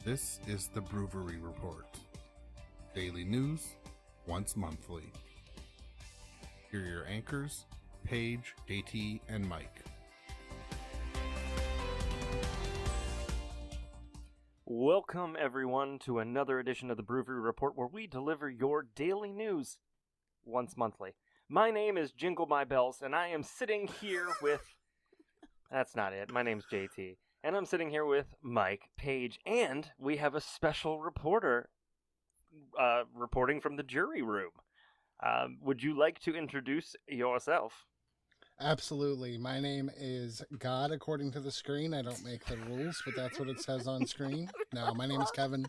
This is the BrewVerie Report. Daily news, once monthly. Here are your anchors, Paige, JT, and Mike. Welcome, everyone, to another edition of the BrewVerie Report, where we deliver your daily news once monthly. My name is Jingle My Bells, and I am sitting here with... That's not it. My name's JT. And I'm sitting here with Mike, Paige, and we have a special reporter reporting from the jury room. Would you like to introduce yourself? Absolutely. My name is God according to the screen. I don't make the rules, but that's what it says on screen. No, my name is Kevin.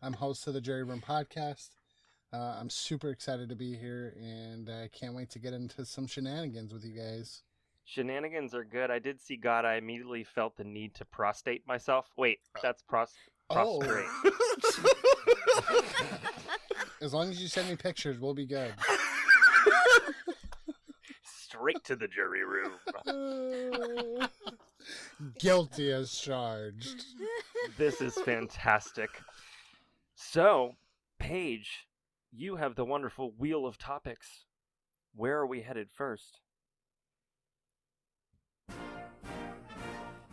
I'm host of the Jury Room podcast. I'm super excited to be here, and I can't wait to get into some shenanigans with you guys. Shenanigans are good. I did see God. I immediately felt the need to prostate myself. Wait, that's prostrate. As long as you send me pictures, we'll be good. Straight to the jury room. Guilty as charged. This is fantastic. So, Paige, you have the wonderful wheel of topics. Where are we headed first?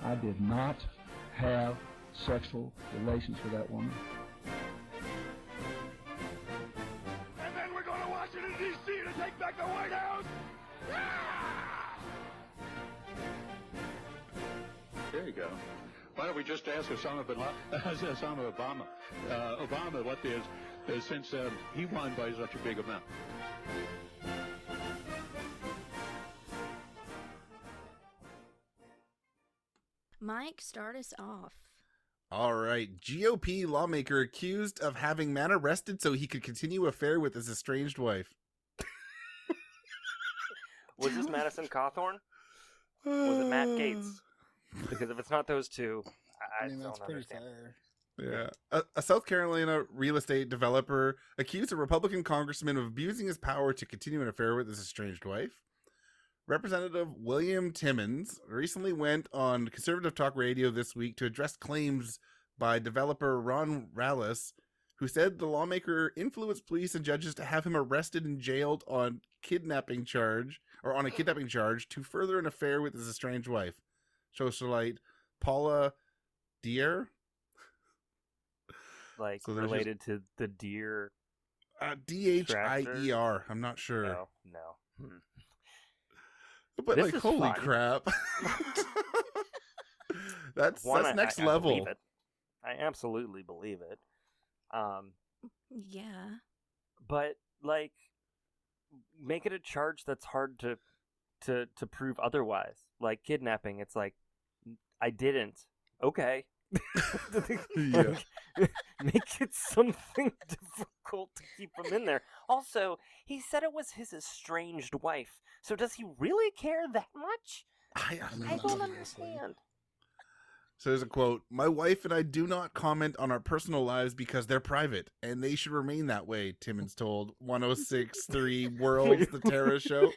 I did not have sexual relations with that woman. And then we're going to Washington, D.C. to take back the White House! There you go. Why don't we just ask Osama Obama, Obama what is since he won by such a big amount. Mike, start us off. All right, GOP lawmaker accused of having man arrested so he could continue affair with his estranged wife. Was this Madison Cawthorn? Was it Matt Gaetz? Because if it's not those two, I mean, that's don't pretty understand. fair. Yeah. A South Carolina real estate developer accused a Republican congressman of abusing his power to continue an affair with his estranged wife. Representative William Timmons recently went on conservative talk radio this week to address claims by developer Ron Rallis, who said the lawmaker influenced police and judges to have him arrested and jailed on a kidnapping charge to further an affair with his estranged wife, socialite Paula Diehr. Like, So related to the deer? Dhier. I'm not sure. No. But This like, is holy fun. crap. that's next I level. believe it. I absolutely believe it. Yeah. But, like, make it a charge that's hard to prove otherwise. Like kidnapping, it's like, I didn't. Okay. Yeah. Make it something difficult to keep him in there. Also, he said it was his estranged wife. So does he really care that much? I don't understand. So there's a quote: "My wife and I do not comment on our personal lives because they're private, and they should remain that way," Timmons told 106.3 Worlds, the Terror Show.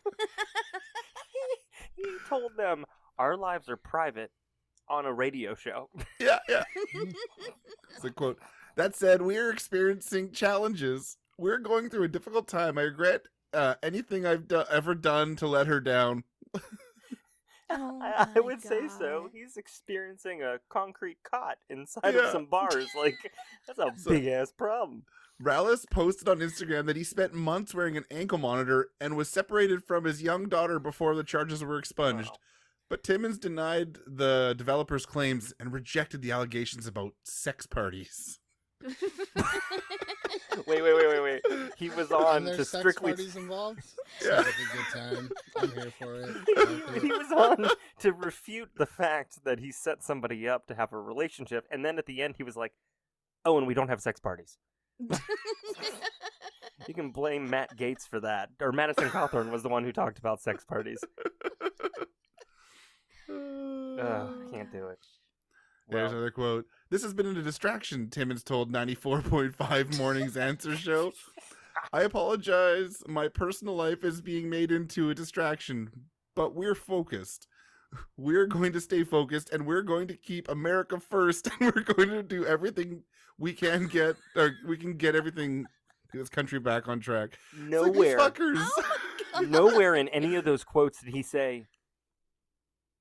He told them, our lives are private on a radio show. Yeah. It's a quote. "That said, we are experiencing challenges. We're going through a difficult time. I regret anything I've ever done to let her down." Oh I would my say so. God. He's experiencing a concrete cot inside of some bars. Like, that's a big-ass problem. Rallis posted on Instagram that he spent months wearing an ankle monitor and was separated from his young daughter before the charges were expunged. Wow. But Timmons denied the developer's claims and rejected the allegations about sex parties. Wait. He was on And there's to sex Strictly... parties involved? Yeah. Sounds like a good time. I'm here for it. He was on to refute the fact that he set somebody up to have a relationship, and then at the end he was like, oh, and we don't have sex parties. You can blame Matt Gaetz for that. Or Madison Cawthorn was the one who talked about sex parties. I can't do it. There's another quote. "This has been a distraction," Timmons told 94.5 Morning's Answer Show. "I apologize. My personal life is being made into a distraction, but we're focused." we're going to stay focused and we're going to keep America first and we're going to do everything we can get everything to this country back on track. Nowhere, It's like, these fuckers. Oh my God. nowhere in any of those quotes did he say,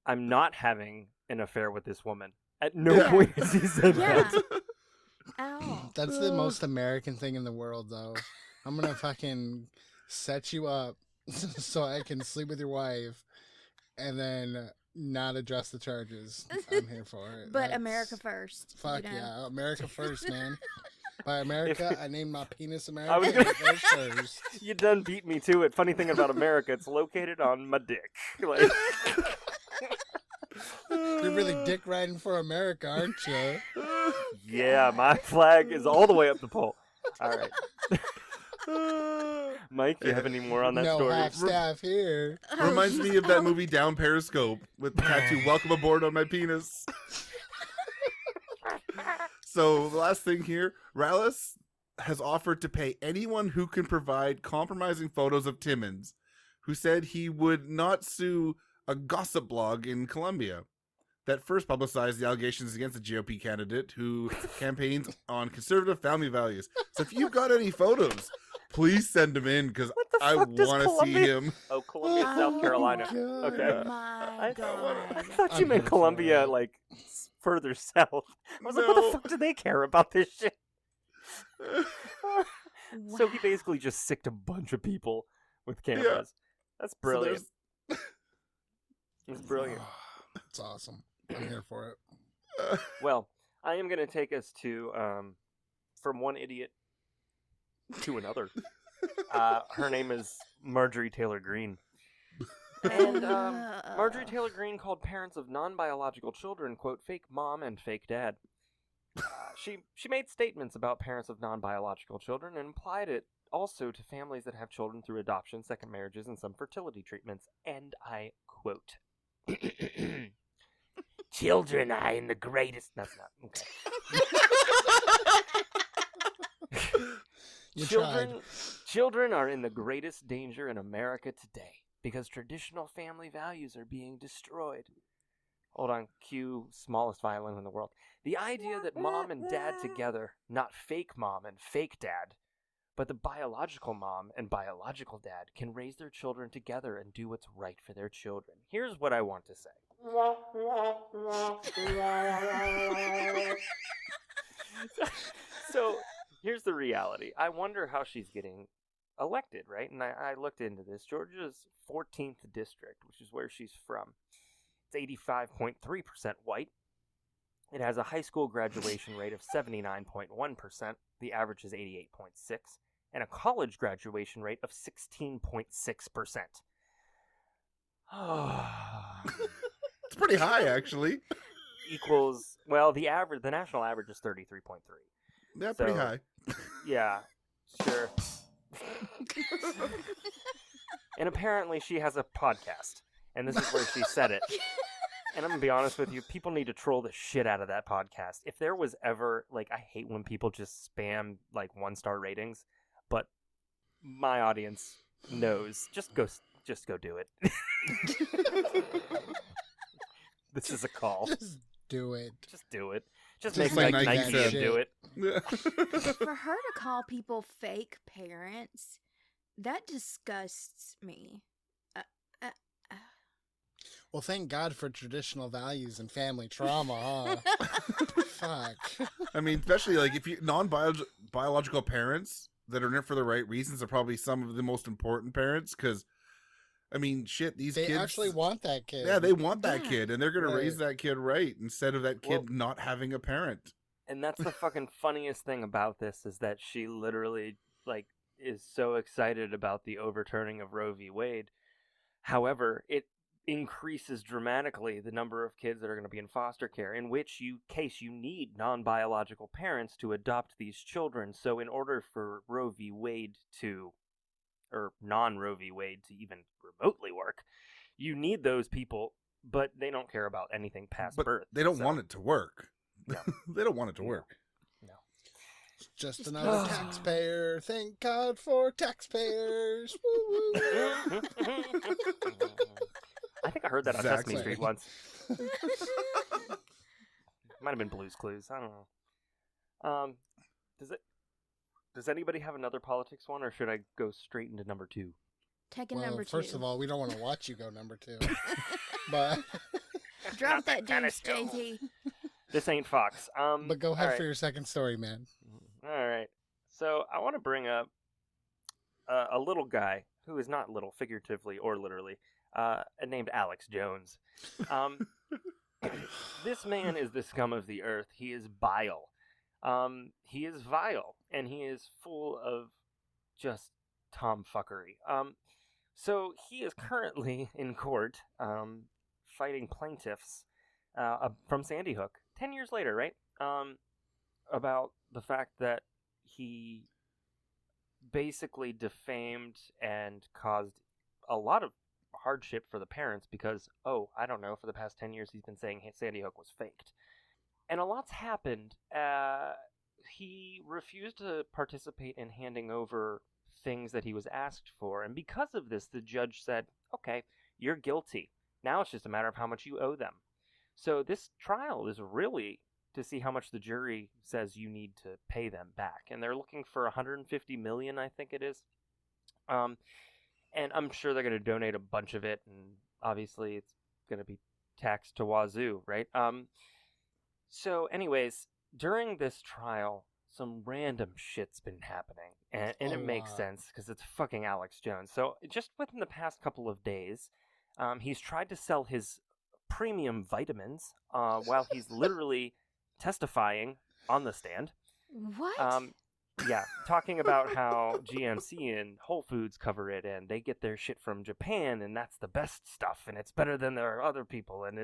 "I'm not having an affair with this woman." At no Yeah. point has he said Yeah. that. Ow. That's the most American thing in the world, though. I'm gonna fucking set you up so I can sleep with your wife and then not address the charges. I'm here for it. But That's- America first. Fuck you know? yeah, America first, man. By America, I named my penis America. I was and gonna- it goes first. You done beat me to it. Funny thing about America, it's located on my dick. Like, You're really dick riding for America, aren't you? yeah, my flag is all the way up the pole. All right. Mike, you have any more on that no story? half staff here. Reminds me of that movie Down Periscope with the tattoo "Welcome aboard" on my penis. So the last thing here, Rallis has offered to pay anyone who can provide compromising photos of Timmons, who said he would not sue a gossip blog in Colombia that first publicized the allegations against the GOP candidate who campaigns on conservative family values. So if you've got any photos, please send them in because What the I fuck does want to see Colombia- him. Oh, Columbia, South Carolina. God. Okay. My I God. thought you I'm meant here for Colombia, it. like, further south. I was like, what the No. fuck do they care about this shit? So he Wow. basically just sicked a bunch of people with cameras. That's brilliant. So It's brilliant. It's awesome. I'm here for it. Well, I am going to take us to, from one idiot to another. Her name is Marjorie Taylor Greene. And Marjorie Taylor Greene called parents of non-biological children, quote, fake mom and fake dad. She made statements about parents of non-biological children and applied it also to families that have children through adoption, second marriages, and some fertility treatments. And I quote, "Children are in the greatest..." That's not... Okay. You Children are in the greatest danger in America today because traditional family values are being destroyed. Hold on, cue smallest violin in the world. The idea that mom and dad together, not fake mom and fake dad, but the biological mom and biological dad can raise their children together and do what's right for their children. Here's what I want to say. So, here's the reality. I wonder how she's getting elected, right? And I looked into this. Georgia's 14th district, which is where she's from. It's 85.3% white. It has a high school graduation rate of 79.1%. The average is 88.6%. And a college graduation rate of 16.6%. It's pretty high, actually. Equals, well, the national average is 33.3. Yeah, pretty So- high. Yeah, sure. And apparently she has a podcast. And this is where she said it. And I'm going to be honest with you, people need to troll the shit out of that podcast. If there was ever, like, I hate when people just spam, like, 1-star ratings, but my audience knows. Just go do it. This is a call. Just do it. Just do it. Just Just make like like Nike Nike said. do it. For her to call people fake parents, that disgusts me. Well, thank God for traditional values and family trauma, huh? Fuck. I mean, especially like if you non-biological parents that are in it for the right reasons are probably some of the most important parents because, I mean, shit, these They kids actually want that kid. Yeah, they want that Yeah. kid, and they're gonna Right. raise that kid right instead of that kid Well- not having a parent. And that's the fucking funniest thing about this is that she literally, like, is so excited about the overturning of Roe v. Wade. However, it increases dramatically the number of kids that are going to be in foster care, in which case you need non-biological parents to adopt these children. So in order for Roe v. Wade to, or non-Roe v. Wade to even remotely work, you need those people, but they don't care about anything past But birth. they don't so- want it to work. No. They don't want it to No. work. Just another taxpayer. Thank God for taxpayers. Woo, woo, woo. I think I heard that on Exactly. Sesame Street once. Might have been Blue's Clues. I don't know. Does anybody have another politics one, or should I go straight into number 2? Taking Well, number 2. first of all, we don't want to watch you go number 2. But Drop Not that kinda deuce, show. JT. This ain't Fox. but go ahead all right. for your second story, man. All right. So I want to bring up a little guy who is not little, figuratively or literally, named Alex Jones. This man is the scum of the earth. He is vile. He is vile, and he is full of just tomfuckery. So he is currently in court, fighting plaintiffs from Sandy Hook 10 years later, right? About the fact that he basically defamed and caused a lot of hardship for the parents because, I don't know, for the past 10 years he's been saying Sandy Hook was faked. And a lot's happened. He refused to participate in handing over things that he was asked for, and because of this, the judge said, okay, you're guilty. Now it's just a matter of how much you owe them. So this trial is really to see how much the jury says you need to pay them back, and they're looking for $150 million, I think it is. And I'm sure they're going to donate a bunch of it, and obviously it's going to be taxed to wazoo, right? So anyways, during this trial, some random shit's been happening, and it makes sense because it's fucking Alex Jones. So just within the past couple of days, he's tried to sell his premium vitamins while he's literally testifying on the stand. What? Yeah, talking about how GMC and Whole Foods cover it, and they get their shit from Japan, and that's the best stuff, and it's better than their other people, and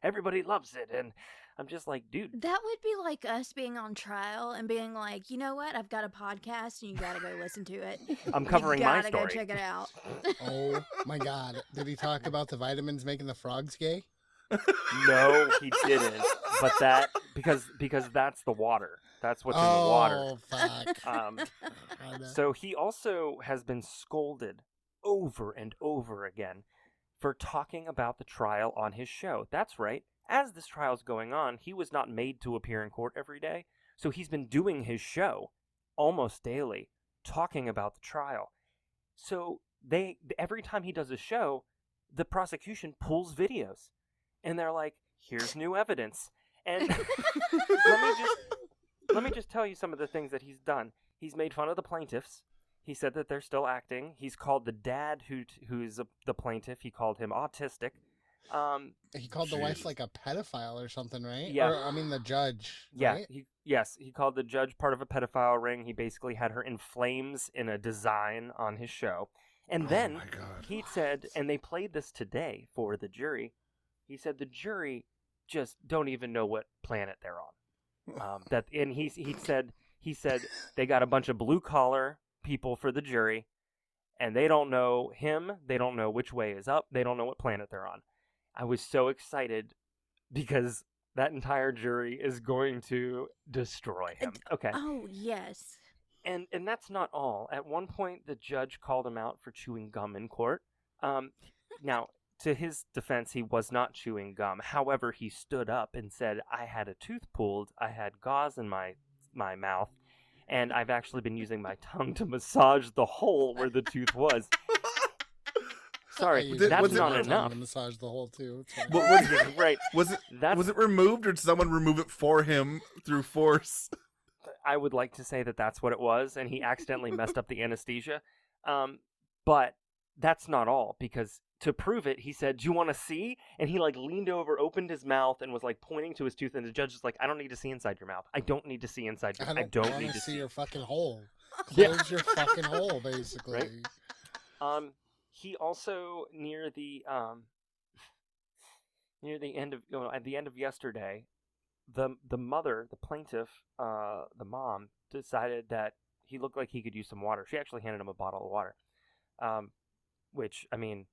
everybody loves it, and I'm just like, dude. That would be like us being on trial and being like, you know what? I've got a podcast and you gotta go listen to it. I'm covering my You gotta story. go check it out. Oh my God! Did he talk about the vitamins making the frogs gay? No, he didn't. But that because that's the water. That's what's in the water. Oh fuck! So he also has been scolded over and over again for talking about the trial on his show. That's right. As this trial's going on, he was not made to appear in court every day. So he's been doing his show almost daily, talking about the trial. So every time he does a show, the prosecution pulls videos. And they're like, here's new evidence. And let me just tell you some of the things that he's done. He's made fun of the plaintiffs. He said that they're still acting. He's called the dad who's the plaintiff. He called him autistic. He called the wife like a pedophile or something, right? Yeah. Or, I mean, the judge. Yeah. Right? He called the judge part of a pedophile ring. He basically had her in flames in a design on his show. And then my God. he said, and they played this today for the jury. He said the jury just don't even know what planet they're on. And he said they got a bunch of blue collar people for the jury, and they don't know him. They don't know which way is up. They don't know what planet they're on. I was so excited because that entire jury is going to destroy him. Okay. Oh, yes. And that's not all. At one point, the judge called him out for chewing gum in court. Now, to his defense, he was not chewing gum. However, he stood up and said, I had a tooth pulled, I had gauze in my mouth, and I've actually been using my tongue to massage the hole where the tooth was. Sorry, that's not enough. To massage the hole too. Right. Was it removed, or did someone remove it for him through force? I would like to say that that's what it was, and he accidentally messed up the anesthesia. But that's not all, because to prove it, he said, do you want to see? And he leaned over, opened his mouth, and was pointing to his tooth, and the judge is like, I don't need to see inside your mouth. I don't need to see inside your mouth. I don't need to see your fucking hole. Yeah. Close your fucking hole, basically. Right? He also at the end of yesterday, the mother, the plaintiff, the mom, decided that he looked like he could use some water. She actually handed him a bottle of water, which, I mean,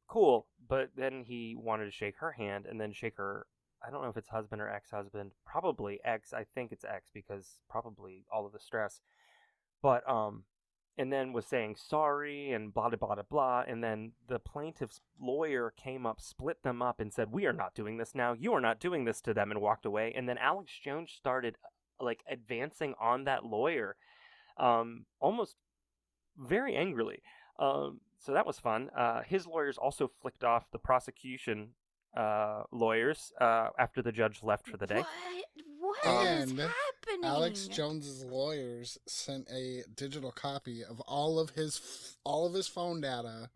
cool. But then he wanted to shake her hand and then shake her, I don't know if it's husband or ex-husband, probably ex. I think it's ex because probably all of the stress. But and then was saying sorry and blah, blah, blah, blah, blah. And then the plaintiff's lawyer came up, split them up, and said, we are not doing this now. You are not doing this to them, and walked away. And then Alex Jones started, like, advancing on that lawyer almost very angrily. So that was fun. His lawyers also flicked off the prosecution lawyers after the judge left for the day. What is And happening? Alex Jones's lawyers sent a digital copy of all of his phone data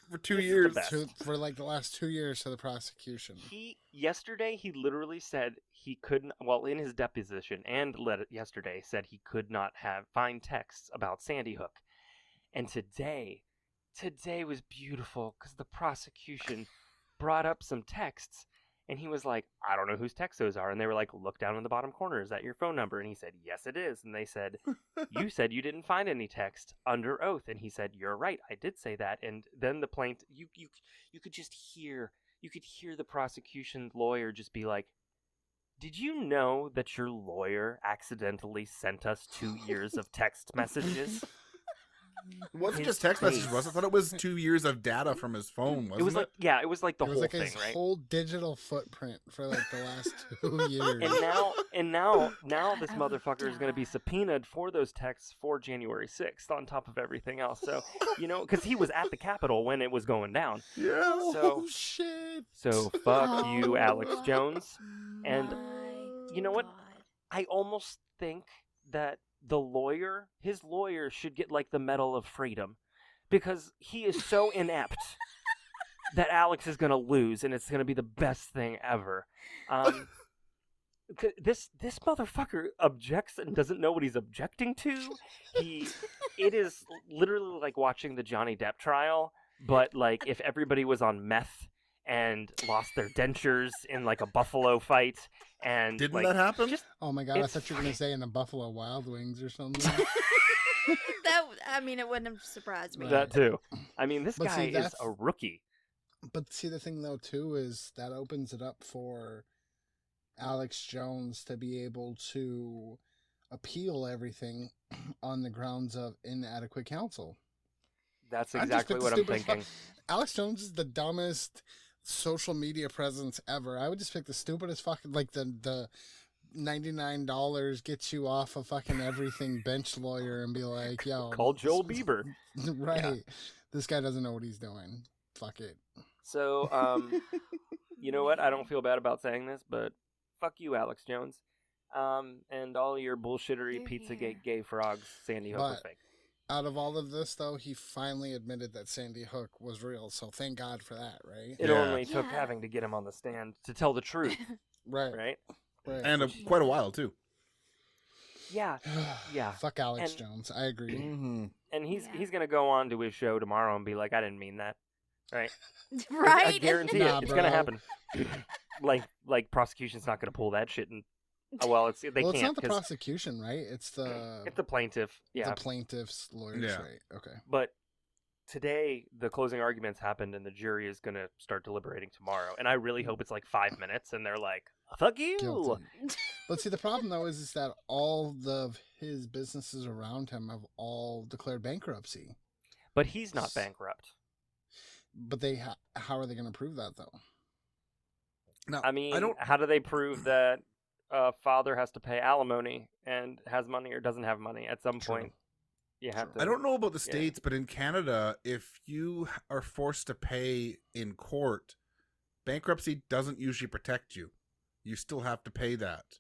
For 2 This is the years. best. for like the last 2 years to the prosecution. Yesterday he literally said he couldn't. Well, in his deposition and yesterday said he could not find texts about Sandy Hook. And today was beautiful because the prosecution brought up some texts, and he was like, I don't know whose texts those are. And they were like, look down in the bottom corner. Is that your phone number? And he said, yes, it is. And they said, you said you didn't find any text under oath. And he said, you're right. I did say that. And then the plaintiff, you could just hear, the prosecution lawyer just be like, did you know that your lawyer accidentally sent us 2 years of text messages? It wasn't His just text messages, face. Russ. I thought it was 2 years of data from his phone, wasn't It was like, yeah, it was like the It was whole like thing, his right? whole digital footprint for like the last 2 years. And now this Oh, motherfucker is going to be God. subpoenaed for those texts for January 6th on top of everything else. So, because he was at the Capitol when it was going down. Yeah. Oh shit! So fuck you, Alex Oh, Jones. And my you know what? God. I almost think that his lawyer should get like the Medal of Freedom, because he is so inept that Alex is going to lose, and it's going to be the best thing ever. This motherfucker objects and doesn't know what he's objecting to. It is literally like watching the Johnny Depp trial, but like if everybody was on meth and lost their dentures in like a buffalo fight, and Didn't like, that happen? just- Oh my god! I It's thought you were gonna say in the Buffalo Wild Wings or something. It wouldn't have surprised me. that too. I mean, this But guy see, is that's- a rookie. But see, the thing though too is that opens it up for Alex Jones to be able to appeal everything on the grounds of inadequate counsel. That's I just exactly picked what the I'm stupidest thinking. Alex Jones is the dumbest social media presence ever. I would just pick the stupidest fucking, like the $99 gets you off of fucking everything bench lawyer and be like, yo, Call Joel Bieber. right. Yeah. This guy doesn't know what he's doing. Fuck it. So, you know what? I don't feel bad about saying this, but fuck you, Alex Jones. And all your bullshittery They're Pizzagate here. gay frogs, Sandy Hook are But- fake. Out of all of this, though, he finally admitted that Sandy Hook was real. So thank God for that, right? It Yeah. only took Yeah. having to get him on the stand to tell the truth, Right. right? Right. And quite a while, too. Yeah, yeah. Fuck Alex And- Jones. I agree. Mm-hmm. And he's Yeah. gonna go on to his show tomorrow and be like, I didn't mean that, right? I Right? guarantee Nah, it. It's gonna bro. happen. like prosecution's not gonna pull that shit. And well, they Well, it's can't not the 'cause prosecution, right? It's the it's the plaintiff. Yeah, the plaintiff's lawyers, Yeah. right? Okay. but today the closing arguments happened, and the jury is gonna start deliberating tomorrow. And I really hope it's like 5 minutes, and they're like, "Fuck you." Guilty. But see, the problem though is that all of his businesses around him have all declared bankruptcy. But he's not bankrupt. But how are they going to prove that though? Now, I mean, I don't. how do they prove that a father has to pay alimony and has money or doesn't have money at some True. point? You have to. I don't know about the Yeah. states, but in Canada, if you are forced to pay in court, bankruptcy doesn't usually protect you. You still have to pay that.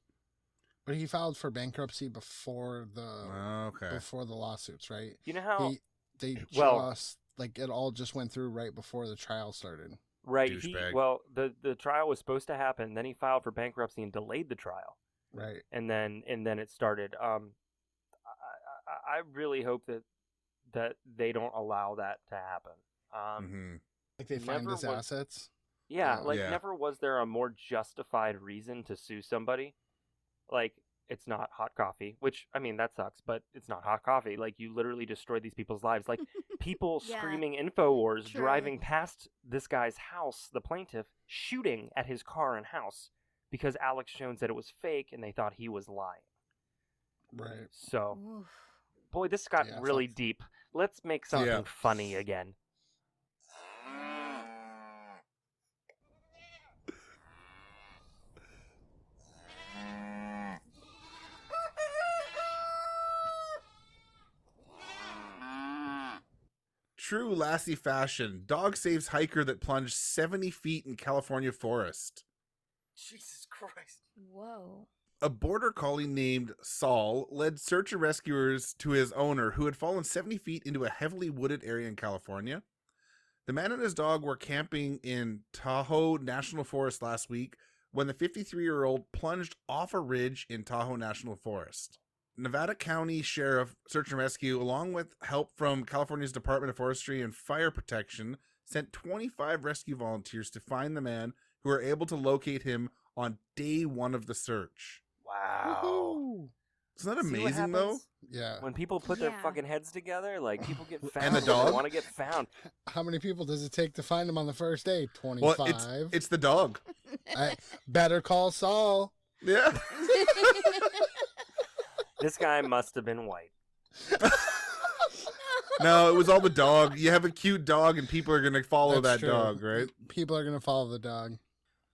But he filed for bankruptcy before the Okay. lawsuits, right? You know how They Well- just like it all just went through right before the trial started. right? Douchebag. Well, the trial was supposed to happen. Then he filed for bankruptcy and delayed the trial, Right. and then it started. I really hope that they don't allow that to happen. Mm-hmm. Like they find Never his was- assets. Yeah, Yeah. like Yeah. never was there a more justified reason to sue somebody. Like it's not hot coffee, which I mean that sucks, but it's not hot coffee. Like you literally destroyed these people's lives. Like people Yeah. screaming InfoWars, True. driving past this guy's house, the plaintiff, shooting at his car and house because Alex Jones said it was fake and they thought he was lying. Right. So Oof. Boy, this got Yeah, really deep. Let's make something Yeah. funny again. True Lassie fashion. Dog saves hiker that plunged 70 feet in California forest. Jesus Christ. Whoa. A border collie named Saul led search and rescuers to his owner, who had fallen 70 feet into a heavily wooded area in California. The man and his dog were camping in Tahoe National Forest last week when the 53-year-old plunged off a ridge in Tahoe National Forest. Nevada County Sheriff Search and Rescue, along with help from California's Department of Forestry and Fire Protection, sent 25 rescue volunteers to find the man, who were able to locate him on day one of the search. Wow. Woohoo! Isn't that See what amazing, though? happens Yeah. when people put their Yeah. fucking heads together? Like, people get found. And the dog? want to get found. How many people does it take to find him on the first day? Well, 25. it's the dog. Better call Saul. Yeah. This guy must have been white. No, it was all the dog. You have a cute dog, and people are going to follow That's that true. dog, right? People are going to follow the dog.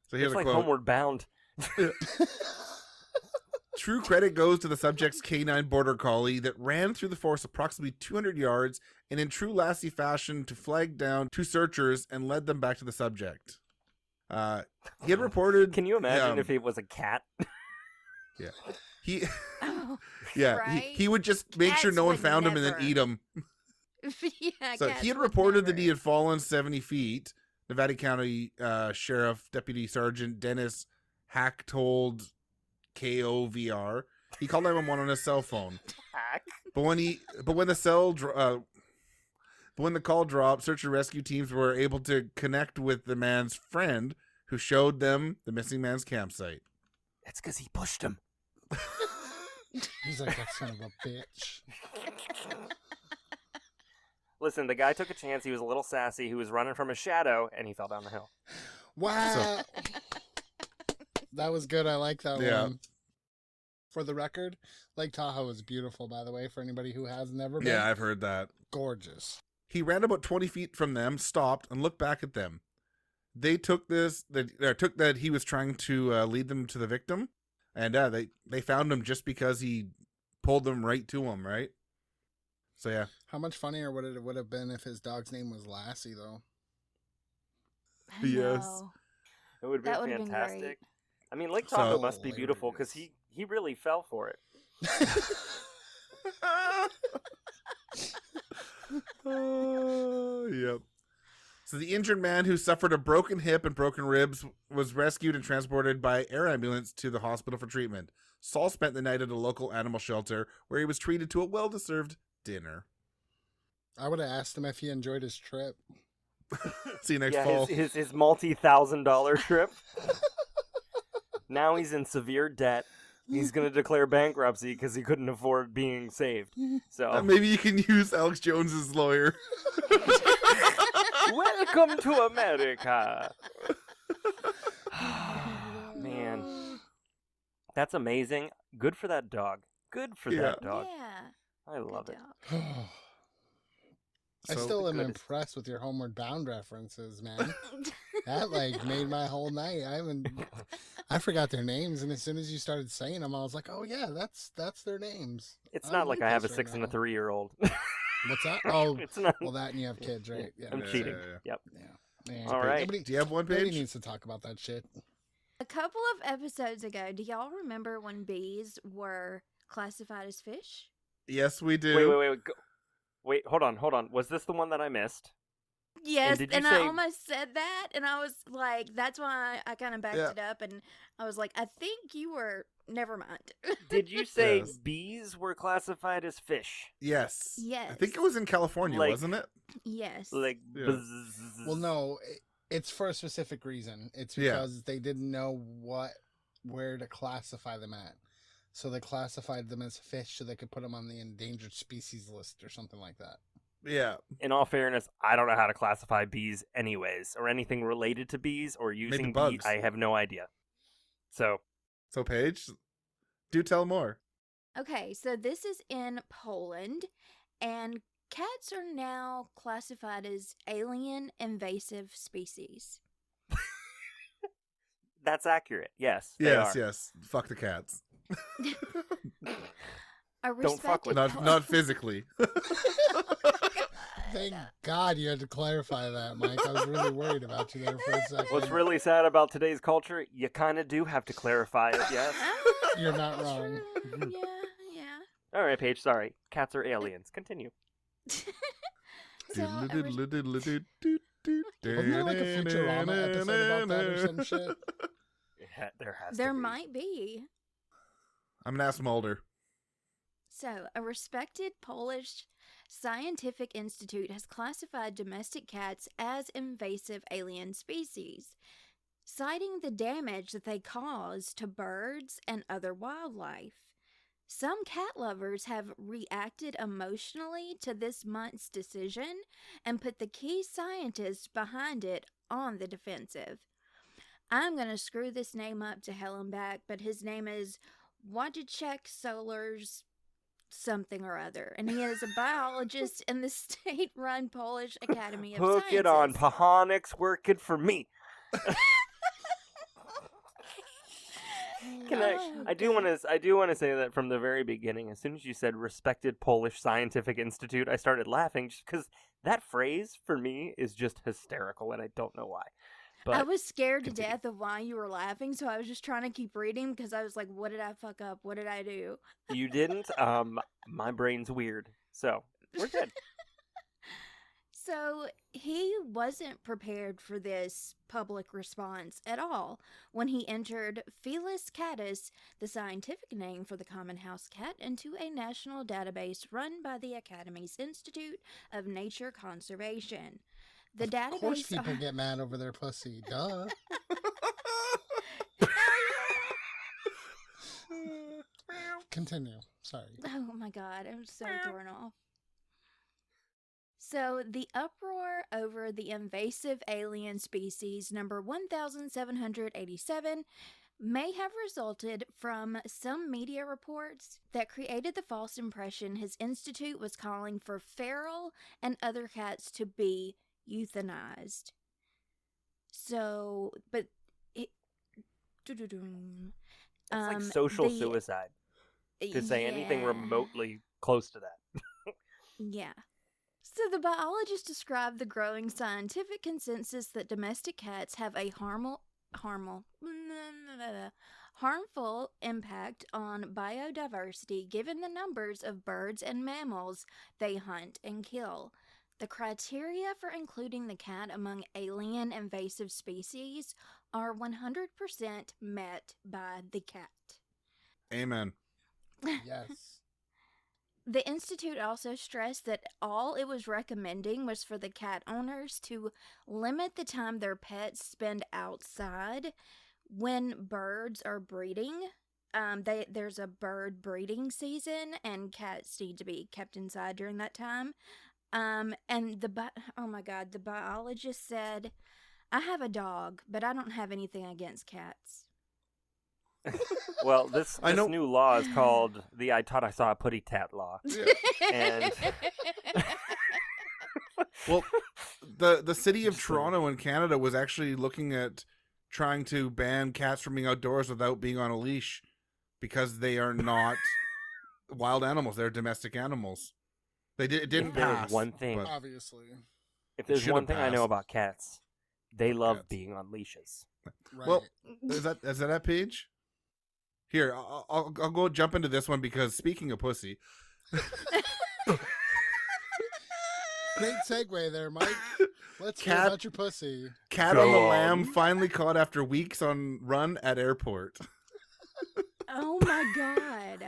So here's It's a like quote. Homeward Bound. True credit goes to the subject's canine border collie that ran through the forest approximately 200 yards and in true Lassie fashion to flag down two searchers and led them back to the subject. He had reported... Can you imagine um, if it was a cat? He... Oh, Yeah, right? he would just make sure Cats no one would found him and then never. eat him. yeah, So cats he had would reported that never. he had fallen 70 feet. Nevada County Sheriff Deputy Sergeant Dennis Hack told KOVR he called 911 on his cell phone. Hack. But when the call dropped, search and rescue teams were able to connect with the man's friend, who showed them the missing man's campsite. It's because he pushed him. He's like, that son of a bitch. Listen, the guy took a chance. He was a little sassy. He was running from a shadow, and he fell down the hill. Wow. That was good. I like that Yeah. one. For the record, Lake Tahoe is beautiful, by the way, for anybody who has never been. Yeah, I've heard that. Gorgeous. He ran about 20 feet from them, stopped, and looked back at them. They took that he was trying to lead them to the victim, and they found him just because he pulled them right to him, right? So yeah. How much funnier would it have been if his dog's name was Lassie, though? I Yes. know. It would That have would've been been fantastic. great. I mean, Lake So- Tahoe must be beautiful because Hilarious. he really fell for it. Yep. So the injured man, who suffered a broken hip and broken ribs, was rescued and transported by air ambulance to the hospital for treatment. Saul spent the night at a local animal shelter where he was treated to a well-deserved dinner. I would have asked him if he enjoyed his trip. See you next Yeah, fall. his multi-$1,000 trip. Now he's in severe debt. He's going to declare bankruptcy because he couldn't afford being saved. So, Maybe you can use Alex Jones's lawyer. welcome to America. Man, that's amazing. Good for that dog. Good for that dog. Yeah. I love good it. dog. I So- still am Goodness. impressed with your Homeward Bound references, man. That made my whole night. I forgot their names, and as soon as you started saying them, I was like, oh yeah, that's their names. It's not like I have a this 6 right and a now. 3-year-old. What's that? Oh, It's not. well, that and you have kids, right? Yeah. I'm Yeah, cheating. yeah, Yep. Yeah. Man, All right. Nobody, Do you have one, nobody Paige? needs to talk about that shit. A couple of episodes ago, do y'all remember when bees were classified as fish? Yes, we do. Wait. Wait, hold on. Was this the one that I missed? Yes, did you and I say- almost said that, and I was like, that's why I kind of backed Yeah. it up, and I was like, I think you were. Never mind. Did you say Yes. bees were classified as fish? Yes. Yes. I think it was in California, Like- wasn't it? Yes. Like, Yeah. bzzz. Well, no, it's for a specific reason. It's Yeah. because they didn't know where to classify them at. So they classified them as fish so they could put them on the endangered species list or something like that. Yeah. In all fairness, I don't know how to classify bees anyways, or anything related to bees, or using bees. bugs. I have no idea. So, So, Paige, do tell more. Okay, so this is in Poland, and cats are now classified as alien invasive species. That's accurate. Yes, they Yes, are. yes. Fuck the cats. A Don't fuck with respected Not physically. Thank God you had to clarify that, Mike. I was really worried about you there for a second. What's really sad about today's culture, you kind of do have to clarify it, yes? You're not wrong. Sure. Yeah. All right, Paige, sorry. Cats are aliens. Continue. So, Wasn't there like a Futurama episode about that or some shit? There has there to be. might be. I'm gonna ask Mulder. So, a respected Polish scientific institute has classified domestic cats as invasive alien species, citing the damage that they cause to birds and other wildlife. Some cat lovers have reacted emotionally to this month's decision and put the key scientists behind it on the defensive. I'm going to screw this name up to hell and back, but his name is Wojciech Solars something or other, and he is a biologist in the state-run Polish Academy of Hook Sciences. it on, Pahonix working for me. I do want to say that from the very beginning, as soon as you said respected Polish scientific institute, I started laughing just because that phrase for me is just hysterical, and I don't know why. But I was scared to continue. death of why you were laughing, so I was just trying to keep reading because I was like, what did I fuck up? What did I do? You didn't. My brain's weird, so we're good. So he wasn't prepared for this public response at all when he entered Felis catus, the scientific name for the common house cat, into a national database run by the Academy's Institute of Nature Conservation. The database. Of course people get mad over their pussy. Duh. Continue. Sorry. Oh my god, I'm so thrown off. So, the uproar over the invasive alien species number 1787 may have resulted from some media reports that created the false impression his institute was calling for feral and other cats to be euthanized. So, but it. It's like social the- suicide to say anything yeah. remotely close to that. Yeah. So the biologist described the growing scientific consensus that domestic cats have a harmful impact on biodiversity given the numbers of birds and mammals they hunt and kill. The criteria for including the cat among alien invasive species are 100% met by the cat. Amen. Yes. The Institute also stressed that all it was recommending was for the cat owners to limit the time their pets spend outside when birds are breeding. There's a bird breeding season, and cats need to be kept inside during that time. And oh my god, the biologist said, "I have a dog, but I don't have anything against cats." Well, this know- new law is called the I Thought I Saw a Putty Tat law. And Well, the city of Toronto in Canada was actually looking at trying to ban cats from being outdoors without being on a leash because they are not wild animals; they're domestic animals. It didn't if there's pass. one thing, but- Obviously. if there's should've one thing I know passed. about cats, they love Cats. being on leashes. Right. Well, is that Paige? Here, I'll go jump into this one because speaking of pussy, Great segue there, Mike. Let's hear Cat- about your pussy. cat on the Go lam on. finally caught after weeks on run at airport. Oh my god.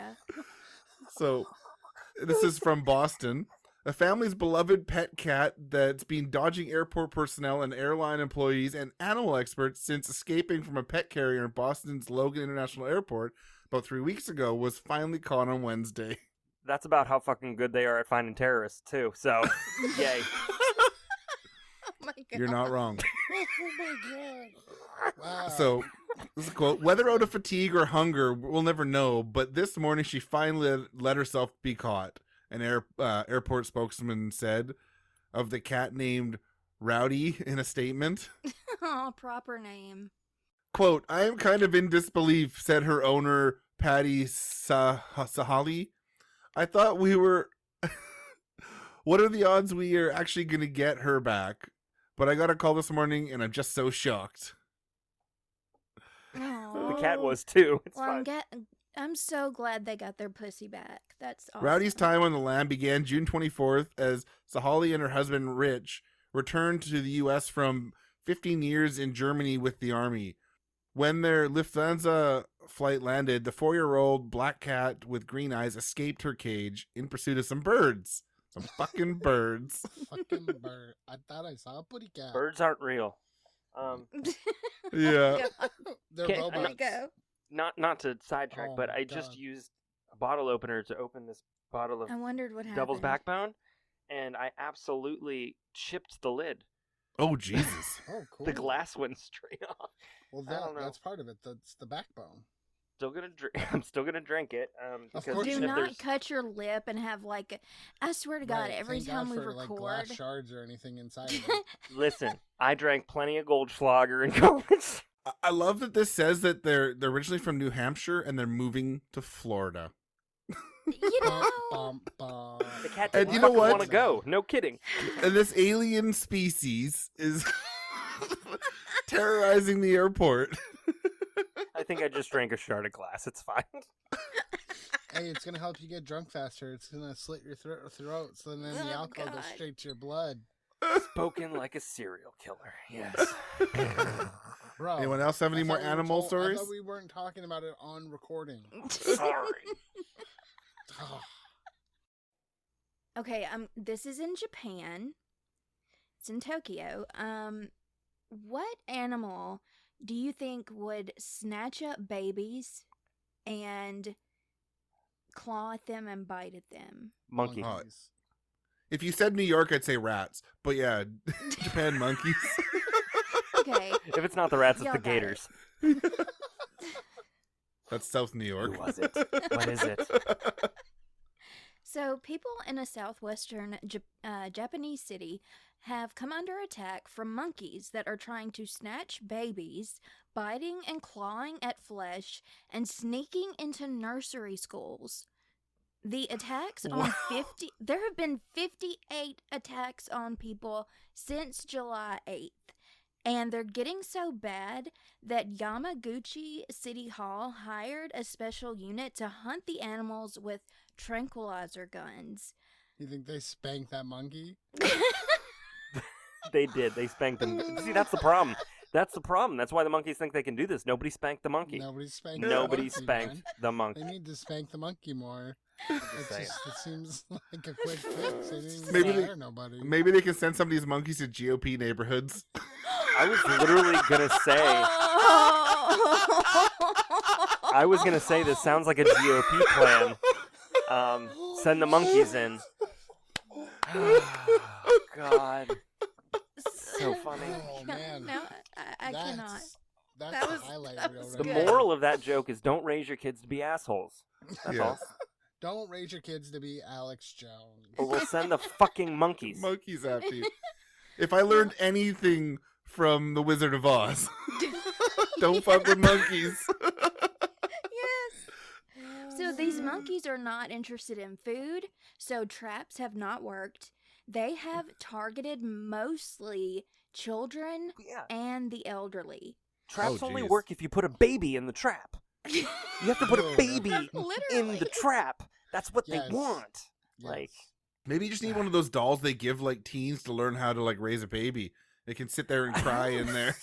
So, this is from Boston. A family's beloved pet cat that's been dodging airport personnel and airline employees and animal experts since escaping from a pet carrier in Boston's Logan International Airport about 3 weeks ago was finally caught on Wednesday. That's about how fucking good they are at finding terrorists, too. So, yay. Oh my god. You're not wrong. Oh my god. Wow. So, This is a quote. Whether out of fatigue or hunger, we'll never know. But this morning, she finally let herself be caught. An airport spokesman said of the cat named Rowdy in a statement. Oh, proper name. Quote, I am kind of in disbelief, said her owner, Patty Sahali. I thought we were... What are the odds we are actually going to get her back? But I got a call this morning, and I'm just so shocked. The cat was too. It's Well, fine. I'm so glad they got their pussy back. That's awesome. Rowdy's time on the lam began June 24th as Sahali and her husband, Rich, returned to the U.S. from 15 years in Germany with the Army. When their Lufthansa flight landed, the 4-year-old black cat with green eyes escaped her cage in pursuit of some birds. Some fucking birds. Fucking bird. I thought I saw a putty cat. Birds aren't real. Yeah. They're Okay, robots. Go. Not to sidetrack, Oh but my I just God. used a bottle opener to open this bottle of I wondered what happened. Devil's Backbone, and I absolutely chipped the lid. Oh, Jesus. Oh, cool. The glass went straight off. Well, I don't know. that's part of it. That's the backbone. Still gonna drink. I'm still gonna drink it. Of Because course Do you if not there's- cut your lip and have like. I swear to God, Right, every thank time God we for, like, glass record. shards or anything inside of it. Listen, I drank plenty of Goldschlager in college. I love that this says that they're originally from New Hampshire and they're moving to Florida. You know. Bum, bum. The cat And didn't you know fucking what? want to go. No kidding. And this alien species is terrorizing the airport. I think I just drank a shard of glass. It's fine. Hey, it's gonna help you get drunk faster. It's gonna slit your throat, so then the Oh, alcohol goes God. straight to your blood. Spoken like a serial killer. Yes. Bro, Anyone else have any I more thought we animal I stories? thought we weren't talking about it on recording. Sorry. Oh, Okay, this is in Japan. It's in Tokyo. What animal do you think would snatch up babies and claw at them and bite at them? Monkey. monkeys. If you said New York, I'd say rats. But yeah, Japan monkeys. Okay. If it's not the rats, it's Y'all the got it. gators. That's South New York. Who was it? What is it? So, people in a southwestern Japanese city have come under attack from monkeys that are trying to snatch babies, biting and clawing at flesh, and sneaking into nursery schools. The attacks on 50... There have been 58 attacks on people since July 8th. And they're getting so bad that Yamaguchi City Hall hired a special unit to hunt the animals with tranquilizer guns. You think they spanked that monkey? They did. They spanked them. See, that's the problem. That's the problem. That's why the monkeys think they can do this. Nobody spanked the monkey. Nobody spanked. Nobody the monkey, spanked man. the monkey. They need to spank the monkey more. saying. It seems like a quick fix. They didn't Maybe fire nobody. Maybe they can send some of these monkeys to GOP neighborhoods. I was literally gonna say. I was gonna say this sounds like a GOP plan. Send the monkeys in. Oh, God. So funny. Oh man, No, I cannot. That's That a was- highlight that reel. was The right good. there. moral of that joke is don't raise your kids to be assholes. That's Yeah. all. Don't raise your kids to be Alex Jones. Or we'll send the fucking monkeys. Monkeys after you. If I learned anything from The Wizard of Oz, don't fuck with monkeys. Yes. So these monkeys are not interested in food, so traps have not worked. They have targeted mostly children Yeah. and the elderly. Traps Oh, only geez. work if you put a baby in the trap. You have to put a baby in Literally. the trap. That's what Yes. they want. Yes. Like, Maybe you just need one of those dolls they give like teens to learn how to like raise a baby. They can sit there and cry in there.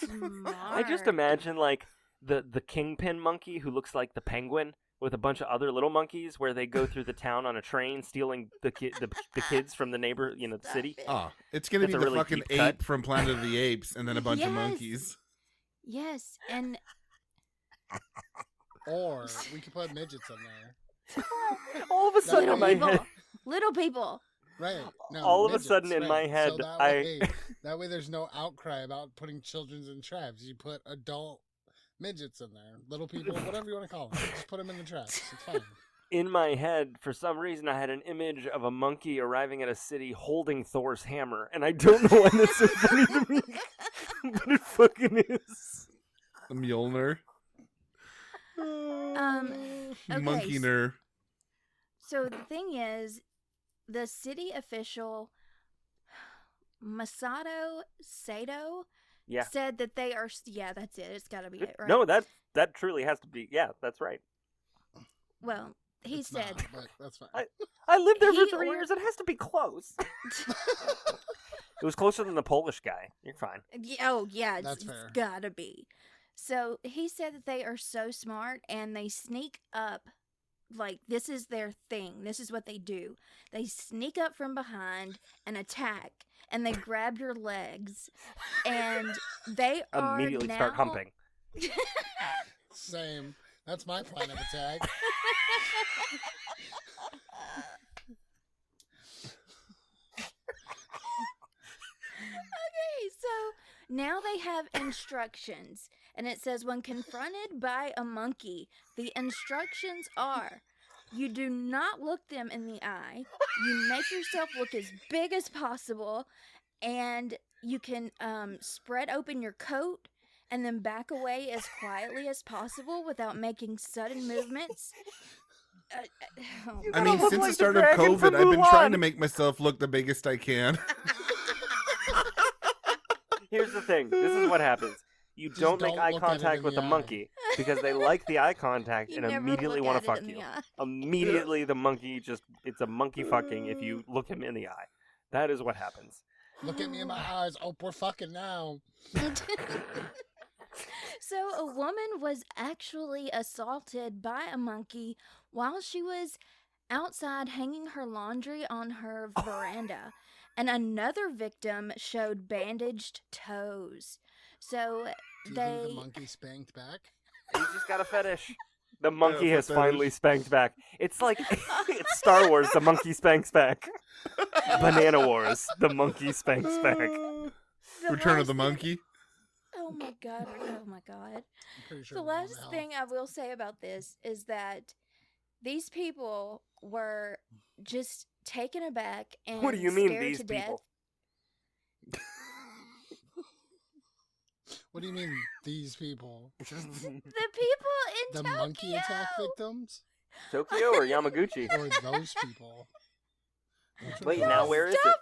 I just imagine like the kingpin monkey who looks like the penguin with a bunch of other little monkeys, where they go through the town on a train stealing the kids from the neighbor, the Stop city. it. Ah, it's gonna That's be a the really fucking deep cut. ape from Planet of the Apes, and then a bunch of Yes. monkeys. Yes, and Or we could put midgets in there. All of a sudden in my people, head, little people. Right. No, All of a midgets, sudden in right. my head, so that I- way, that way there's no outcry about putting children in traps. You put adult midgets in there, little people, whatever you want to call them. Just put them in the trash. It's fine. In my head, for some reason, I had an image of a monkey arriving at a city holding Thor's hammer, and I don't know why that's so funny to me, but it fucking is. A Mjolnir. Okay, Monkey-ner. So the thing is, the city official Masato Sato Yeah. said that they are. Yeah, that's it. It's got to be it, right? No, that truly has to be. Yeah, that's right. Well, he It's said. not, but that's fine. I lived there for He 3 or- years. It has to be close. It was closer than the Polish guy. You're fine. Oh, yeah, That's it's fair. gotta be. So he said that they are so smart and they sneak up. Like, this is their thing. This is what they do. They sneak up from behind and attack, and they grab your legs, and they are Immediately now... start humping. Same. That's my plan of attack. Okay, so now they have instructions, and it says when confronted by a monkey, the instructions are: you do not look them in the eye, you make yourself look as big as possible, and you can spread open your coat and then back away as quietly as possible without making sudden movements. Oh, I mean, look since like the the start of dragon from COVID, I've been Mulan. trying to make myself look the biggest I can. Here's the thing. This is what happens. You Just don't make don't eye look at it contact in with the the eye. monkey because they like the eye contact you and never immediately look want at to it fuck in you. the eye. Immediately, the monkey it's a monkey fucking if you look him in the eye. That is what happens. Look at me in my eyes. Oh, we're fucking now. So a woman was actually assaulted by a monkey while she was outside hanging her laundry on her veranda, and another victim showed bandaged toes. So Do you they think the monkey spanked back? He's just got a fetish. The monkey foot has finally fetish. spanked back. It's like it's Star Wars. The monkey spanks back. Banana Wars. The monkey spanks back. the Return of last the thing- Monkey. Oh my god! Oh my god! I'm pretty sure The we're going to last hell. thing I will say about this is that these people were just taken aback and What do you mean, scared these to death. people? What do you mean, these people? The people in The Tokyo. monkey attack victims? Tokyo or Yamaguchi? Or those people? Which Wait, one? now where is Stop it?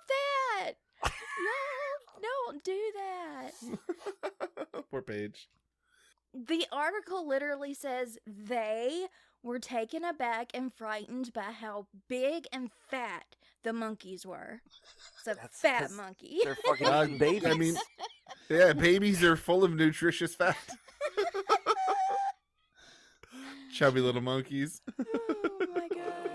that! No, don't do that. Poor Paige. The article literally says they were taken aback and frightened by how big and fat the monkeys were. It's a That's fat 'cause monkey. They're fucking babies. I mean, yeah, babies are full of nutritious fat. Chubby little monkeys. Oh my god.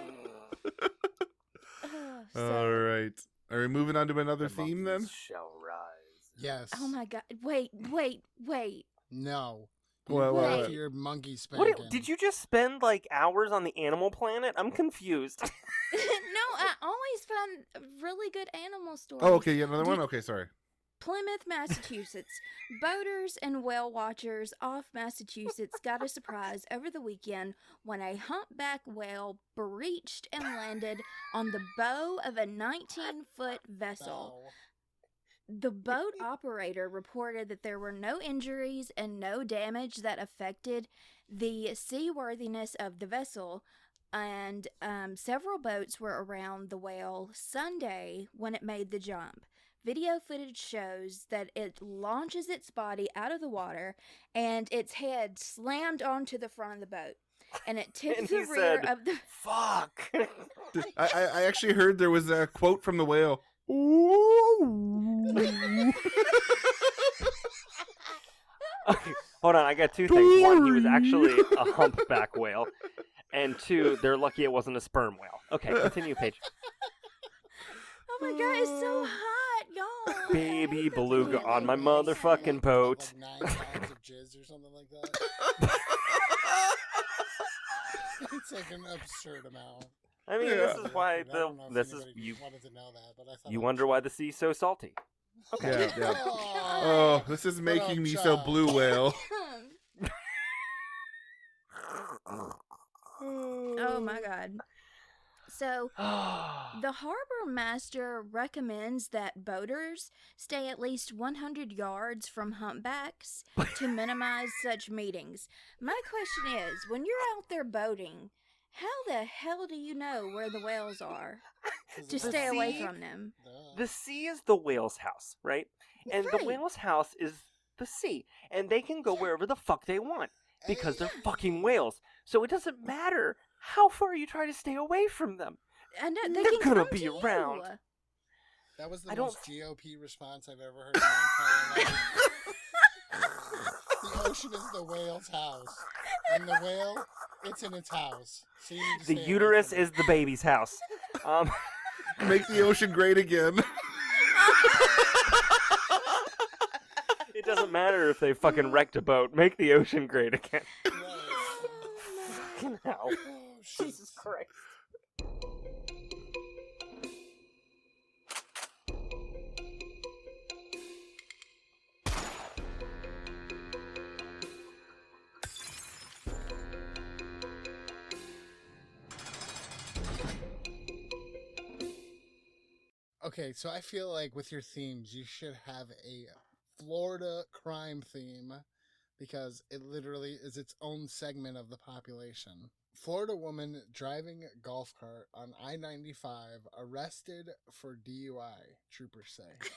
All right. Are we moving on to another The theme monkeys then? shall rise. Yes. Oh my god. Wait. No. What, Back what? to your monkey What spanking. did you just spend like hours on the Animal Planet? I'm confused. No, I always find really good animal stories. Oh, okay. Yeah, another Did- one? Okay, sorry. Plymouth, Massachusetts. Boaters and whale watchers off Massachusetts got a surprise over the weekend when a humpback whale breached and landed on the bow of a 19-foot vessel. Oh. The boat operator reported that there were no injuries and no damage that affected the seaworthiness of the vessel, and several boats were around the whale Sunday when it made the jump. Video footage shows that it launches its body out of the water and its head slammed onto the front of the boat. And it tipped And the he rear said, of the... Fuck. I actually heard there was a quote from the whale. Okay, hold on, I got two things. One, he was actually a humpback whale. And two, they're lucky it wasn't a sperm whale. Okay, continue, Paige. Oh my god, it's so hot, y'all. I Baby hate the beluga planet. on my motherfucking boat. Like 9 pounds of jizz or something like that. It's like an absurd amount. I mean, Yeah. this is why I don't know if this is anybody you. wanted to know that, but I thought You I'd wonder try. why the sea's so salty. Okay. Yeah, yeah. Oh, Oh, this is making me so blue whale. Oh my god. So, the harbor master recommends that boaters stay at least 100 yards from humpbacks to minimize such meetings. My question is, when you're out there boating, how the hell do you know where the whales are to The stay away sea- from them? The sea is the whale's house, right? And the Right. whale's house is the sea. And they can go wherever the fuck they want because they're fucking whales. So it doesn't matter how far you try to stay away from them. And they They're can gonna come be to you. around. That was the I don't- most GOP response I've ever heard in my entire life. The ocean is the whale's house. And the whale, it's in its house. So you need to The stay away uterus from it. is the baby's house. Make the ocean great again. It doesn't matter if they fucking wrecked a boat. Make the ocean great again. Right. Fucking hell. Oh, shit. Jesus Christ. Okay, so I feel like with your themes, you should have a Florida crime theme because it literally is its own segment of the population. Florida woman driving golf cart on I-95 arrested for DUI, troopers say.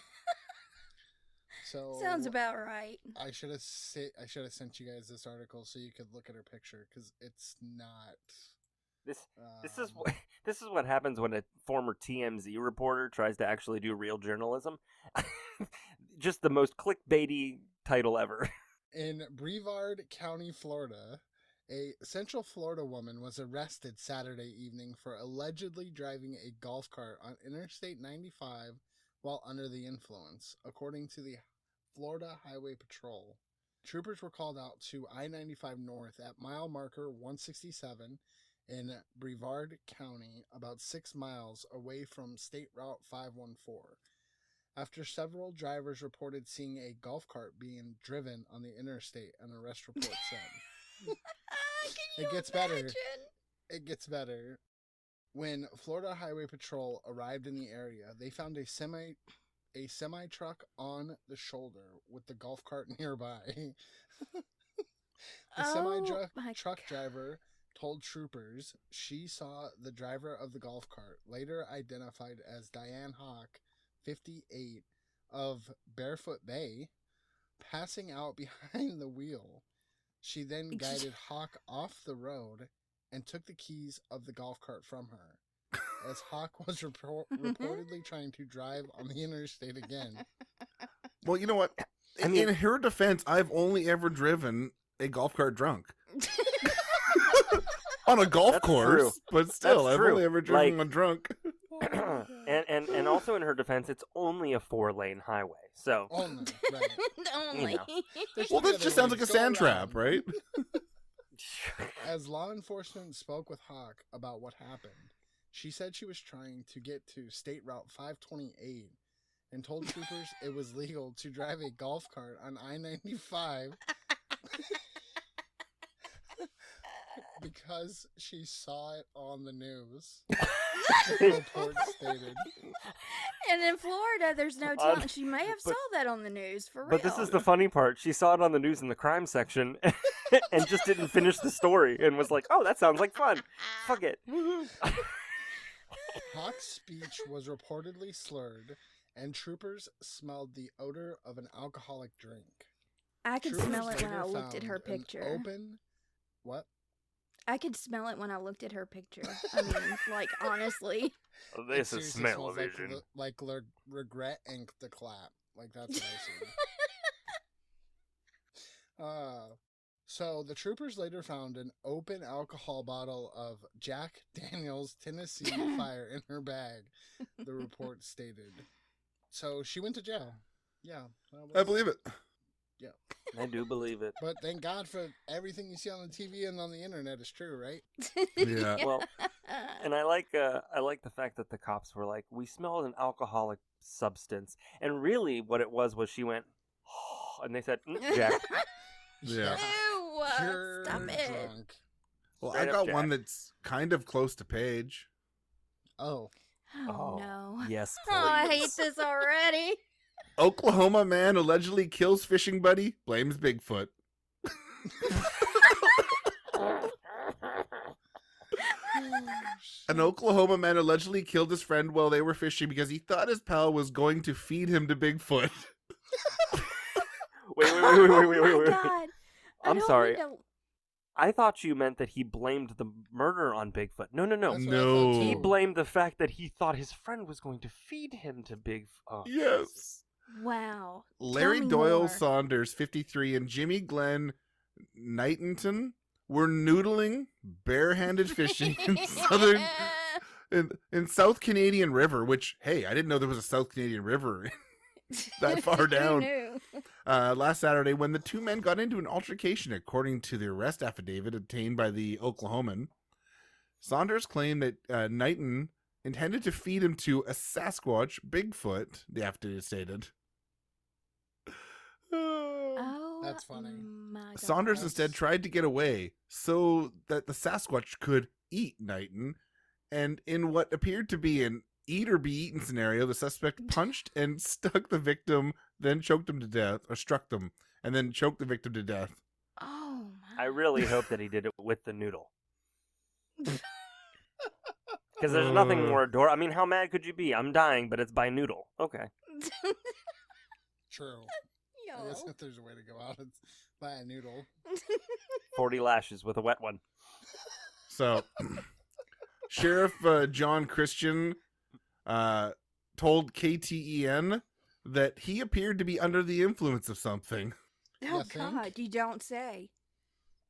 So Sounds about right. I should have sent you guys this article so you could look at her picture because it's not. This is what happens when a former TMZ reporter tries to actually do real journalism. Just the most clickbaity title ever. In Brevard County, Florida, a Central Florida woman was arrested Saturday evening for allegedly driving a golf cart on Interstate 95 while under the influence, according to the Florida Highway Patrol. Troopers were called out to I-95 North at mile marker 167 in Brevard County, about 6 miles away from State Route 514. After several drivers reported seeing a golf cart being driven on the interstate, an arrest report said. Can you It gets better. imagine? It gets better. When Florida Highway Patrol arrived in the area, they found a semi truck on the shoulder with the golf cart nearby. The Oh my truck driver told troopers she saw the driver of the golf cart, later identified as Diane Hawk, 58, of Barefoot Bay, passing out behind the wheel. She then guided Hawk off the road and took the keys of the golf cart from her, as Hawk was reportedly trying to drive on the interstate again. Well, you know what? I mean- In her defense, I've only ever driven a golf cart drunk. On a golf That's course, true. but still, That's I've true. only ever driven Like- one drunk. and also in her defense, it's only a 4-lane highway. So Only, right. Only. You know. There's Well, three this other just sounds like ways. a Go sand trap, around. right? As law enforcement spoke with Hawk about what happened, she said she was trying to get to State Route 528 and told troopers it was legal to drive a golf cart on I-95 because she saw it on the news. The report stated. And in Florida, there's no Uh, telling. She may have but- saw that on the news, for real. But this is the funny part. She saw it on the news in the crime section and just didn't finish the story and was like, oh, that sounds like fun. Fuck it. Hawk's speech was reportedly slurred, and troopers smelled the odor of an alcoholic drink. I could Troopers smell it when later I looked at her found an picture. What? I could smell it when I looked at her picture. I mean, like, honestly. Oh, It this is seriously smell-o-vision. smells like regret and the clap. Like, that's what I see. So the troopers later found an open alcohol bottle of Jack Daniel's Tennessee Fire in her bag, the report stated. So she went to jail. Yeah. I believe it. I do believe it. But thank God for everything you see on the TV and on the internet is true, right? Yeah. Well, and I like the fact that the cops were like, we smelled an alcoholic substance. And really what it was she went, and they said, Jack. Yeah. Ew, You're stop it. drunk. Well, Straight I up got Jack. one that's kind of close to Paige. Oh, Oh, no. Yes, Oh, I hate please. this already. Oklahoma man allegedly kills fishing buddy, blames Bigfoot. An Oklahoma man allegedly killed his friend while they were fishing because he thought his pal was going to feed him to Bigfoot. Wait. Oh my God. I I'm don't sorry. mean to- I thought you meant that he blamed the murder on Bigfoot. No. That's what I thought No. He too. blamed the fact that he thought his friend was going to feed him to Bigfoot. Oh, Yes. Wow. Larry me Doyle more. Saunders, 53, and Jimmy Glenn Knighton were noodling, barehanded fishing in South Canadian River, which, hey, I didn't know there was a South Canadian River that far Who down. knew? Last Saturday when the two men got into an altercation, according to the arrest affidavit obtained by the Oklahoman. Saunders claimed that Knighton intended to feed him to a Sasquatch Bigfoot, the affidavit stated. Oh, That's funny. My God. Saunders instead tried to get away so that the Sasquatch could eat Knighton, and in what appeared to be an eat or be eaten scenario, the suspect punched and stuck the victim, then choked him to death, or struck them, and then choked the victim to death. Oh my. I really hope that he did it with the noodle. Because there's nothing more adorable. I mean, how mad could you be? I'm dying, but it's by noodle. Okay. True. I guess if there's a way to go out, it's by a noodle. 40 lashes with a wet one. So, Sheriff John Christian told KTEN that he appeared to be under the influence of something. Oh You think? God, you don't say.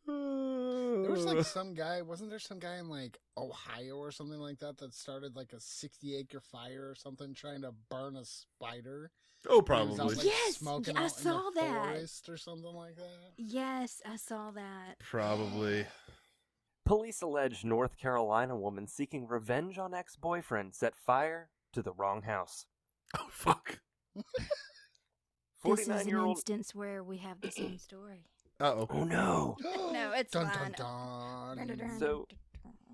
There was like some guy, wasn't there some guy in like Ohio or something like that that started like a 60-acre fire or something trying to burn a spider? Oh, He was probably. out, like, Yes, smoking I out saw in the that. forest or something like that. Yes, I saw that. Probably. Police allege North Carolina woman seeking revenge on ex-boyfriend set fire to the wrong house. Oh, fuck. This is an 49-year-old. instance where we have the same story. Uh-oh. Oh no! No, it's dun, fine. Dun, dun. So-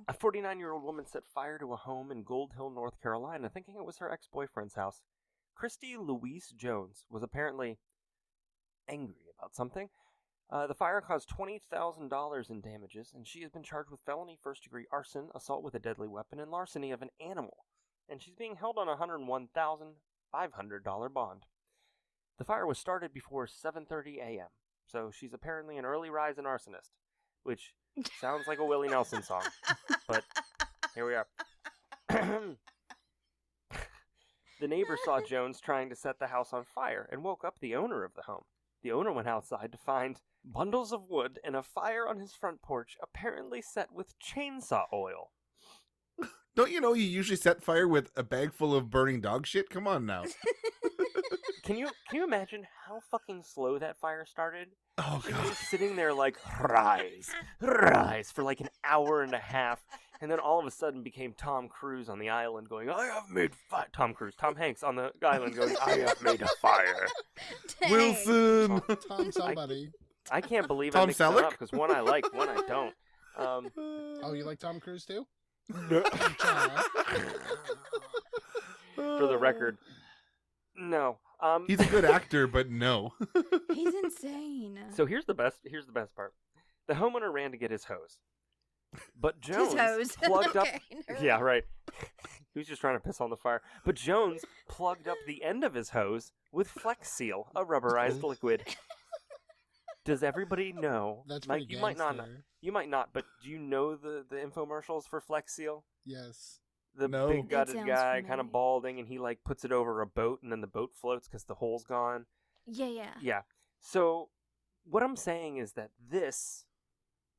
A 49-year-old woman set fire to a home in Gold Hill, North Carolina, thinking it was her ex-boyfriend's house. Christy Louise Jones was apparently angry about something. The fire caused $20,000 in damages, and she has been charged with felony first-degree arson, assault with a deadly weapon, and larceny of an animal. And she's being held on a $101,500 bond. The fire was started before 7:30 a.m., so she's apparently an early rising arsonist, which sounds like a Willie Nelson song, but here we are. The neighbor saw Jones trying to set the house on fire and woke up the owner of the home. The owner went outside to find bundles of wood and a fire on his front porch, apparently set with chainsaw oil. Don't you know you usually set fire with a bag full of burning dog shit? Come on now. Can you imagine how fucking slow that fire started? Oh, She God. was sitting there like, rise, rise, for like an hour and a half, and then all of a sudden became Tom Cruise on the island going, I have made fire. Tom Hanks on the island going, I have made a fire. Dang. Wilson! Tom somebody. I can't believe Tom I mixed that Selleck? up, because one I like, one I don't. Oh, you like Tom Cruise too? For the record, no. He's a good actor, but no. He's insane. So here's the best part. The homeowner ran to get his hose. But Jones His hose. plugged up. Okay, never Yeah, mind. right. He was just trying to piss on the fire. But Jones plugged up the end of his hose with Flex Seal, a rubberized liquid. Does everybody know? That's Mike, pretty you might not. gangster. You might not, but do you know the infomercials for Flex Seal? Yes. The No. big gutted sounds guy, kind familiar. of balding, and he like puts it over a boat, and then the boat floats because the hole's gone. Yeah. Yeah. So what I'm saying is that this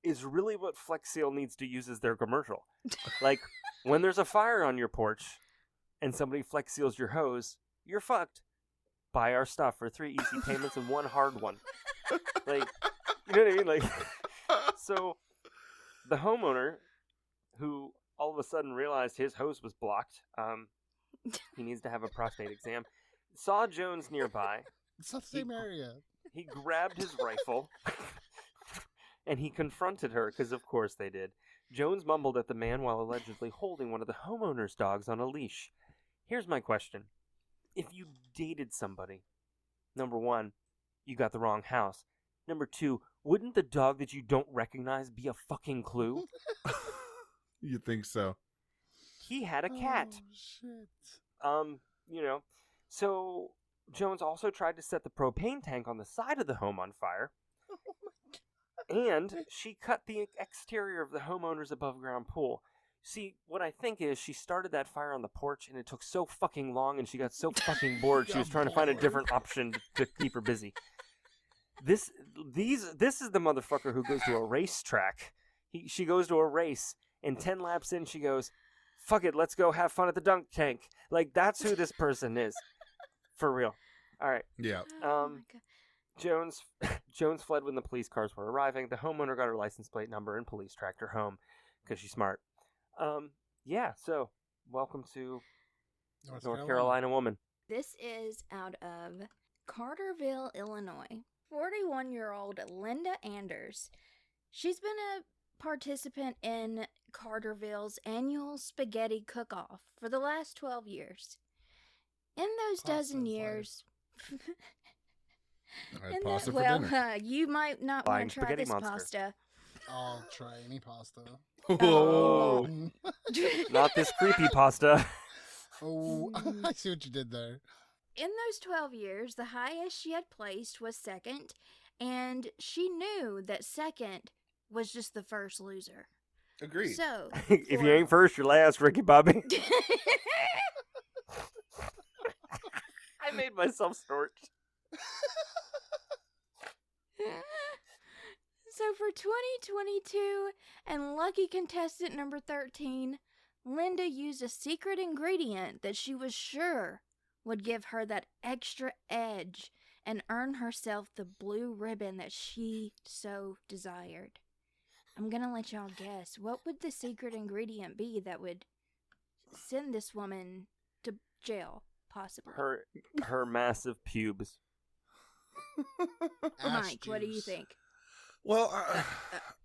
is really what Flex Seal needs to use as their commercial. Like, when there's a fire on your porch and somebody Flex Seals your hose, you're fucked. Buy our stuff for 3 easy payments and 1 hard one. Like, you know what I mean? Like, so the homeowner, who all of a sudden realized his hose was blocked, he needs to have a prostate exam, saw Jones nearby. It's not the same area. He grabbed his rifle and he confronted her, because of course they did. Jones mumbled at the man while allegedly holding one of the homeowner's dogs on a leash. Here's my question. If you dated somebody, number one, you got the wrong house. Number two, wouldn't the dog that you don't recognize be a fucking clue? You think so? He had a cat. Oh, shit. So Jones also tried to set the propane tank on the side of the home on fire. And she cut the exterior of the homeowner's above-ground pool. See, what I think is she started that fire on the porch, and it took so fucking long, and she got so fucking bored, she was trying to find a different option to keep her busy. This is the motherfucker who goes to a racetrack. She goes to a race, and 10 laps in, she goes, fuck it, let's go have fun at the dunk tank. Like, that's who this person is. For real. All right. Yeah. Oh my God. Jones fled when the police cars were arriving. The homeowner got her license plate number and police tracked her home because she's smart. So welcome to North Carolina woman. This is out of Carterville, Illinois. 41-year-old Linda Anders. She's been a participant in Carterville's annual spaghetti cook-off for the last 12 years. In those dozen years... I had pasta for dinner. You might not Buying want to try spaghetti this monster. pasta. I'll try any pasta. Whoa. Not this creepy pasta. Oh, I see what you did there. In those 12 years, the highest she had placed was second, and she knew that second was just the first loser. Agreed. So, If you ain't first, you're last, Ricky Bobby. I made myself snort. So for 2022 and lucky contestant number 13, Linda used a secret ingredient that she was sure would give her that extra edge and earn herself the blue ribbon that she so desired. I'm gonna let y'all guess. What would the secret ingredient be that would send this woman to jail, possibly? Her massive pubes. Mike, what do you think? Well,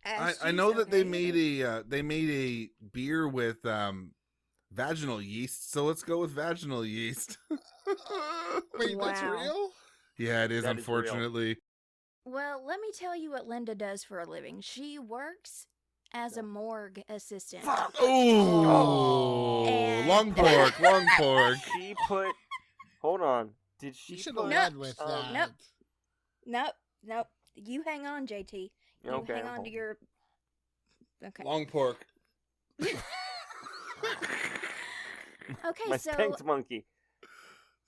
I know that they okay. made a beer with vaginal yeast, so let's go with vaginal yeast. Wait, that's Wow. real? Yeah, it is, That is real. unfortunately. Well, let me tell you what Linda does for a living. She works as a morgue assistant. Oh, And- long pork, long pork. She put... Hold on. Did she You should put... have led with that. Nope. You hang on, JT. You Okay, hang I'm on to your... Okay. Long pork. Okay, My so spanked monkey.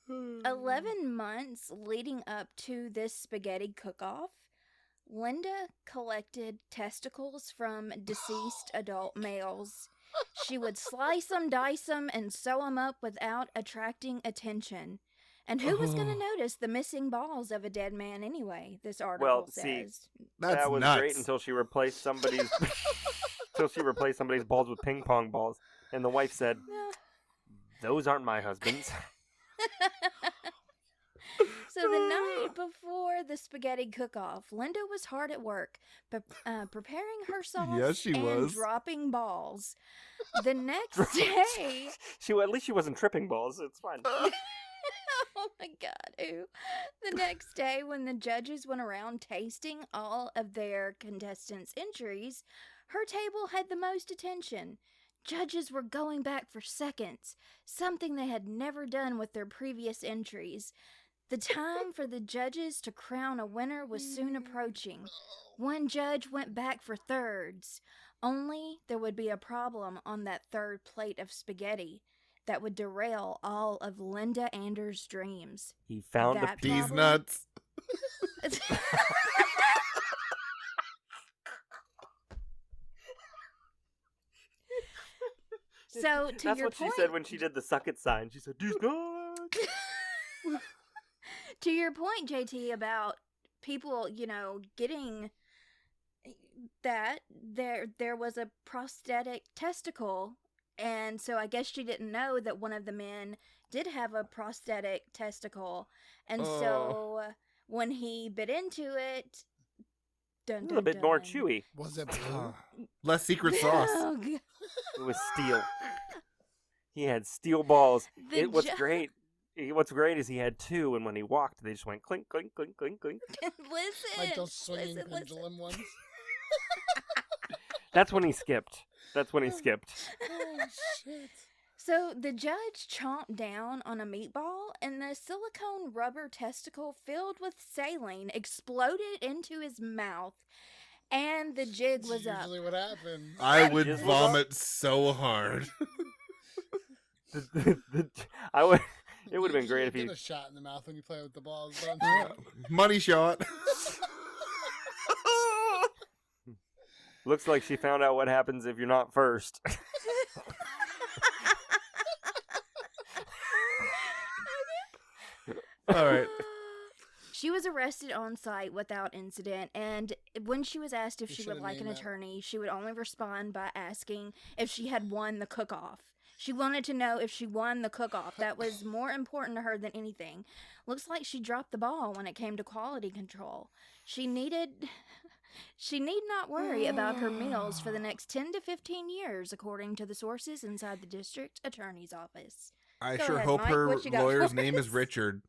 11 months leading up to this spaghetti cook-off, Linda collected testicles from deceased adult males. She would slice them, dice them, and sew them up without attracting attention. And who was going to notice the missing balls of a dead man anyway, this article Well, see, says. That's that was nuts. great until she replaced somebody's... balls with ping pong balls. And the wife said, those aren't my husband's. So the night before the spaghetti cook-off, Linda was hard at work, preparing her sauce Yes, she and was. dropping balls. The next day... At least she wasn't tripping balls. It's fine. Oh my God, ew. The next day, when the judges went around tasting all of their contestants' entries, her table had the most attention. Judges were going back for seconds, something they had never done with their previous entries. The time for the judges to crown a winner was soon approaching. One judge went back for thirds. Only there would be a problem on that third plate of spaghetti that would derail all of Linda Anders' dreams. He found That These problem- nuts. So, to That's your what point, she said when she did the suck it sign. She said, these nuts. to your point, JT, about people, getting that there was a prosthetic testicle, and so I guess she didn't know that one of the men did have a prosthetic testicle, and so when he bit into it, Dun, A dun, little bit more dun. chewy. Was it blue? Less secret sauce. Oh, God. It was steel. He had steel balls. The What's ju- great is he had two, and when he walked, they just went clink, clink, clink, clink, clink. Listen. Like those swinging listen. pendulum ones? That's when he skipped. Oh, shit. So the judge chomped down on a meatball, and the silicone rubber testicle filled with saline exploded into his mouth, and the jig That's was up. usually what happens. I would Just- vomit so hard. I would. It would have been You great if should he. get a shot in the mouth when you play with the balls, don't you? Money shot. Looks like she found out what happens if you're not first. All right. She was arrested on site without incident, and when she was asked if You she should would have like an named that. attorney, she would only respond by asking if she had won the cook-off. She wanted to know if she won the cook-off. That was more important to her than anything. Looks like she dropped the ball when it came to quality control. She need not worry about her meals for the next 10 to 15 years, according to the sources inside the district attorney's office. I Go sure ahead, hope Mike. her What you got lawyer's for name is us? Richard.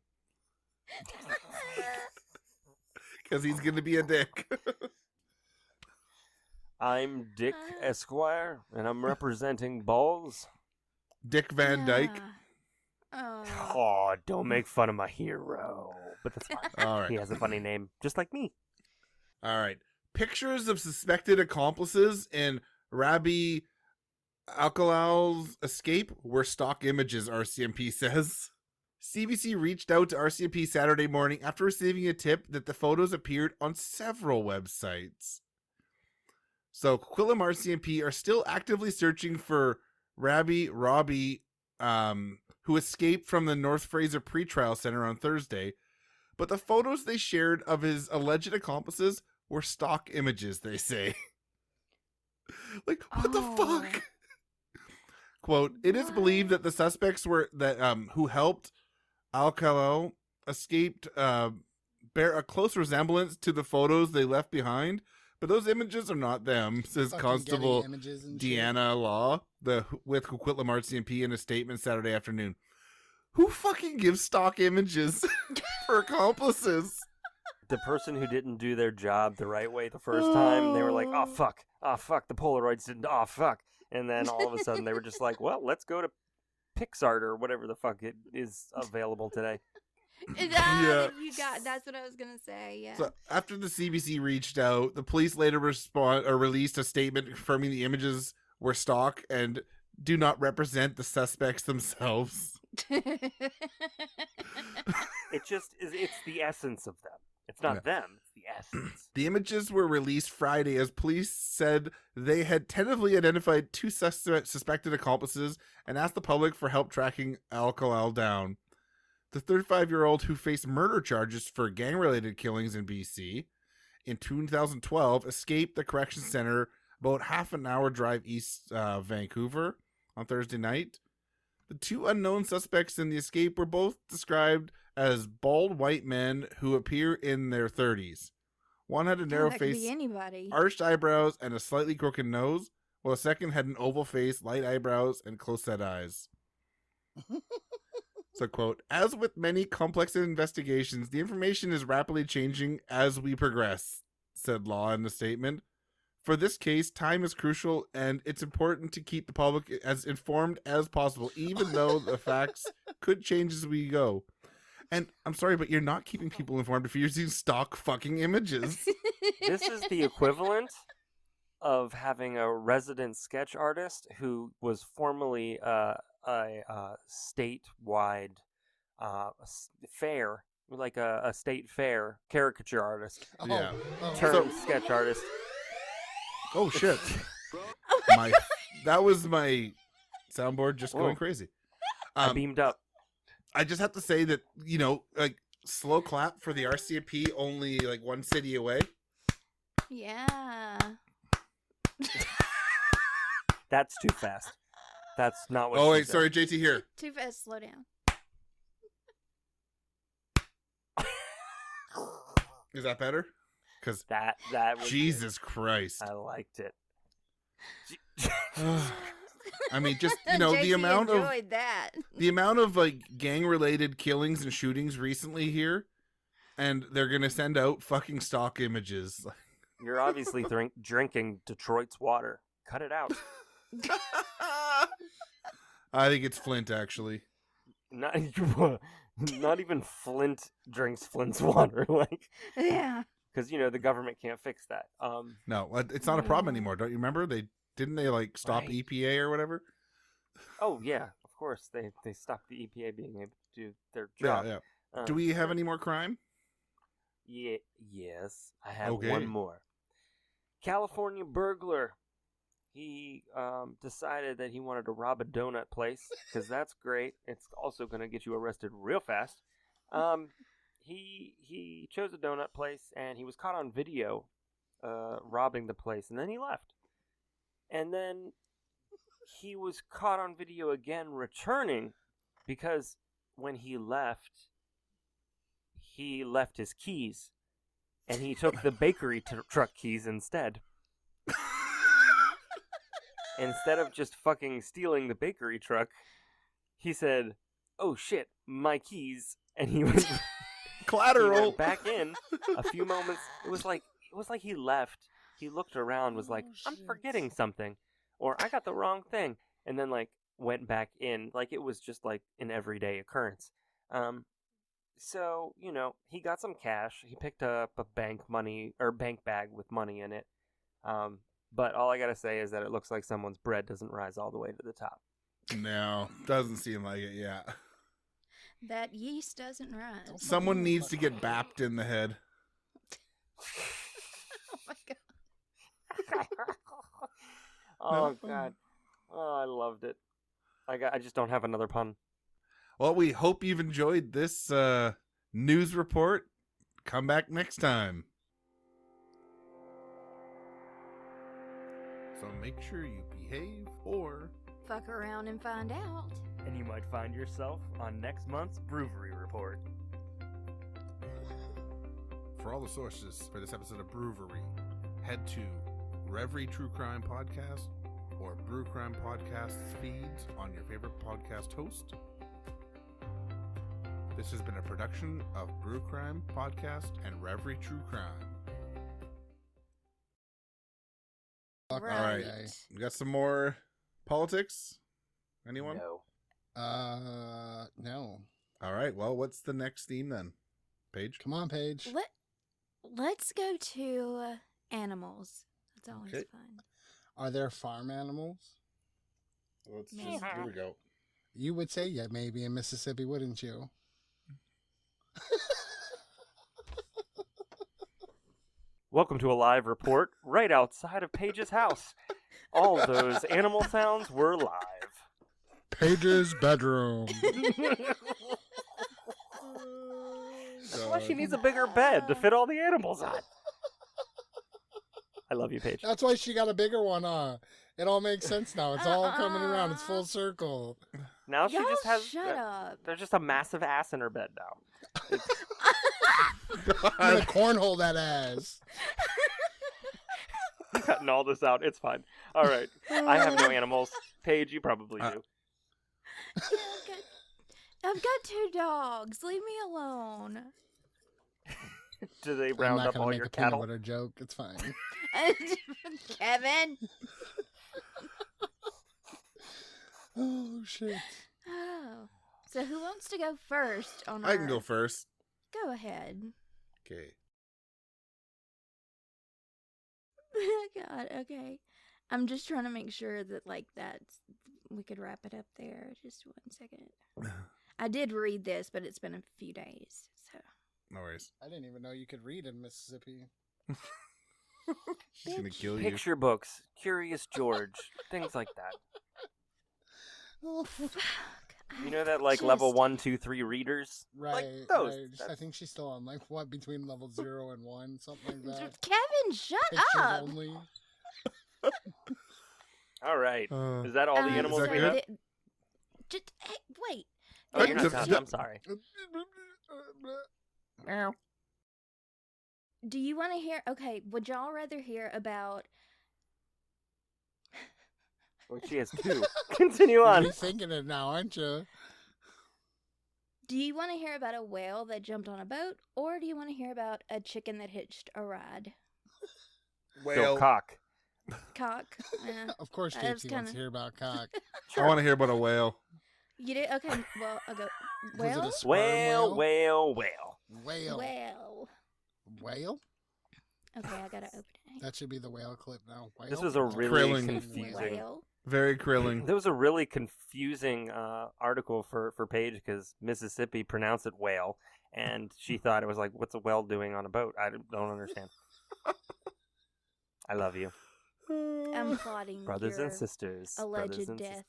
Because he's going to be a dick. I'm Dick Esquire, and I'm representing balls. Dick Van Dyke. Oh. Oh, don't make fun of my hero. But that's fine. All right. He has a funny name, just like me. All right. Pictures of suspected accomplices in Rabbi Alkalal's escape were stock images, RCMP says. CBC reached out to RCMP Saturday morning after receiving a tip that the photos appeared on several websites. So Quillam RCMP are still actively searching for Robbie, who escaped from the North Fraser pretrial center on Thursday. But the photos they shared of his alleged accomplices were stock images, they say. Like, what the Oh. fuck? Quote, it is believed that the suspects who helped Alcalo escaped bear a close resemblance to the photos they left behind, but those images are not them, says Fucking Constable Getty images and shit. Deanna Law, with Coquitlam RCMP in a statement Saturday afternoon. Who fucking gives stock images for accomplices? The person who didn't do their job the right way the first time, they were like, oh, fuck, the Polaroids didn't, oh, fuck. And then all of a sudden they were just like, well, let's go to PixArt or whatever the fuck it is available today. Yeah. That's what I was gonna say. Yeah. So after the CBC reached out, the police later released a statement confirming the images were stock and do not represent the suspects themselves. It just is, it's the essence of them. It's not them, it's the essence. The images were released Friday as police said they had tentatively identified two suspected accomplices and asked the public for help tracking Alkalal down. The 35-year-old who faced murder charges for gang-related killings in BC in 2012 escaped the correction center about half an hour drive east of Vancouver on Thursday night. The two unknown suspects in the escape were both described as bald white men who appear in their 30s. One had a narrow that could face, be anybody. arched eyebrows, and a slightly crooked nose, while the second had an oval face, light eyebrows, and close-set eyes. So, quote, as with many complex investigations, the information is rapidly changing as we progress, said Law in the statement. For this case, time is crucial, and it's important to keep the public as informed as possible, even though the facts could change as we go. And I'm sorry, but you're not keeping people informed if you're using stock fucking images. This is the equivalent of having a resident sketch artist who was formerly a statewide fair, like a state fair caricature artist Yeah. turned sketch artist. Oh, shit. That was my soundboard just going Whoa. crazy. I beamed up. I just have to say that, like, slow clap for the RCMP only, like, one city away. Yeah. That's too fast. That's not what Oh, she wait, said. sorry, JT, here. Too fast. Slow down. Is that better? because That was Jesus Christ. good. I liked it. I mean, just the JC amount enjoyed that. the amount of like gang related killings and shootings recently here, and they're gonna send out fucking stock images. You're obviously drinking Detroit's water. Cut it out. I think it's Flint, actually. Not even Flint drinks Flint's water, like, Yeah. because the government can't fix that. No, it's not a problem anymore. Don't you remember? Didn't they like stop Right. EPA or whatever? Oh yeah, of course they stopped the EPA being able to do their Yeah, job. yeah. Do we have any more crime? Yeah, yes, I have Okay. one more. California burglar. He decided that he wanted to rob a donut place because that's great. It's also going to get you arrested real fast. He chose a donut place and he was caught on video robbing the place, and then he left. And then he was caught on video again returning because when he left his keys, and he took the bakery truck keys instead. Instead of just fucking stealing the bakery truck, he said, "Oh shit, my keys," and he went Collateral. He went back in a few moments. It was like he left. He looked around, was like, "I'm forgetting something," or "I got the wrong thing," and then like went back in, like it was just like an everyday occurrence. So he got some cash. He picked up a bank bag with money in it. But all I gotta say is that it looks like someone's bread doesn't rise all the way to the top. No, doesn't seem like it. Yeah. That yeast doesn't rise. Someone needs to get bapped in the head. Oh my god. Oh god. Oh, I loved it. I just don't have another pun. Well, we hope you've enjoyed this news report. Come back next time. So make sure you behave or Fuck around and find out. And you might find yourself on next month's BrewVerie Report. For all the sources for this episode of BrewVerie, head to Reverie True Crime Podcast or Brew Crime Podcast's feeds on your favorite podcast host. This has been a production of Brew Crime Podcast and Reverie True Crime. Fuck, Right. All right. We got some more politics? Anyone? No. No. All right. Well, what's the next theme then? Paige? Come on, Paige. Let's go to animals. That's always Okay. fun. Are there farm animals? Let's just- here we go. You would say yeah, maybe in Mississippi, wouldn't you? Welcome to a live report right outside of Paige's house. All those animal sounds were live. Paige's bedroom. That's why she needs a bigger bed to fit all the animals on. I love you, Paige. That's why she got a bigger one, It all makes sense now. It's all coming around. It's full circle. Now she Y'all just has. shut up. There's just a massive ass in her bed now. I'm gonna cornhole that ass. I'm cutting all this out. It's fine. All right. I have no animals. Paige, you probably do. Yeah, I've got 2 dogs. Leave me alone. Do they I'm round not up gonna all make your a peanut cattle? butter joke. It's fine. Kevin. Oh shit. Oh. So who wants to go first on I can go first. Go ahead. Okay. God, okay. I'm just trying to make sure that we could wrap it up there. Just 1 second. I did read this, but it's been a few days, so. No worries. I didn't even know you could read in Mississippi. She's gonna kill you. Picture books, Curious George, things like that. Oh, You know that level 1, 2, 3 readers? right. Like those. Right. I think she's still on between level 0 and 1, something like that. Kevin, shut Pictures up! only. All right. Is that all the animals that we good? have? Just wait. Oh, you're not Right. done. I'm sorry. Do you want to hear? Okay, would y'all rather hear about? Well, she has two. Continue on. You're thinking it now, aren't you? Do you want to hear about a whale that jumped on a boat, or do you want to hear about a chicken that hitched a ride? Still cock. Cock. Yeah. Of course, That was JT wants to kinda- hear about cock. I want to hear about a whale. You did? Okay. Well, I'll go. Was it Whale. a sperm Whale, whale? whale. Whale. Whale. Whale? Okay, I gotta open it. That should be the whale clip now. Whale? This was a really Krilling. confusing. Whale. Very krilling. There was a really confusing article for Paige because Mississippi pronounced it whale, and she thought it was like, what's a whale doing on a boat? I don't understand. I love you. I'm plotting Brothers your and sisters. alleged brothers and death.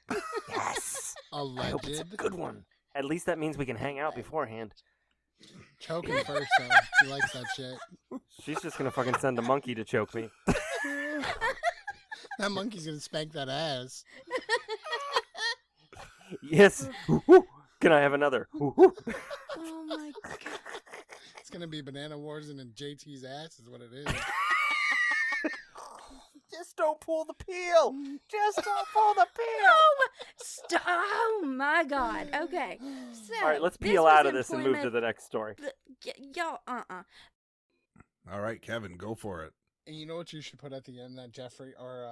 sisters. Yes! I hope it's a Alleged. good one. At least that means we can hang out beforehand. Choking first, though. She likes that shit. She's just gonna fucking send a monkey to choke me. That monkey's gonna spank that ass. Yes. Woo-hoo. Can I have another? Woo-hoo. Oh my god. It's gonna be banana wars and then JT's ass is what it is. Just don't pull the peel. Just don't pull the peel. Stop! Oh my god. Okay. So, All right, let's this peel was out of this and move to employment- the next story. Y'all, All right, Kevin, go for it. And you know what you should put at the end? That Jeffrey or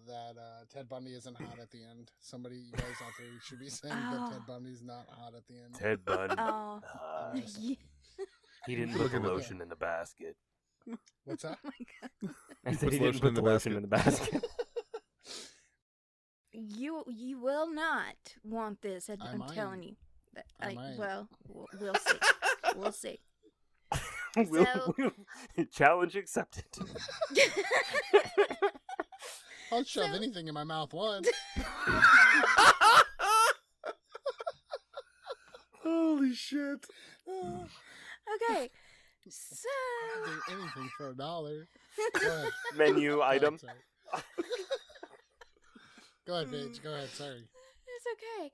that Ted Bundy isn't hot at the end. Somebody, you guys out there, should be saying Oh. that Ted Bundy's not hot at the end. Ted Bundy. Oh. He didn't Look put the at the- lotion in the basket. What's that? I He said puts he didn't lotion put in the the lotion in the basket. You will not want this. I I'm might. telling you. I might. Well, we'll see. We'll see. We'll- challenge accepted. I'll shove So- anything in my mouth once. Holy shit. Okay. So I'll do anything for $1. Go ahead. Menu Go ahead, item. sorry. Go ahead, Paige. Go ahead. Sorry. it's okay.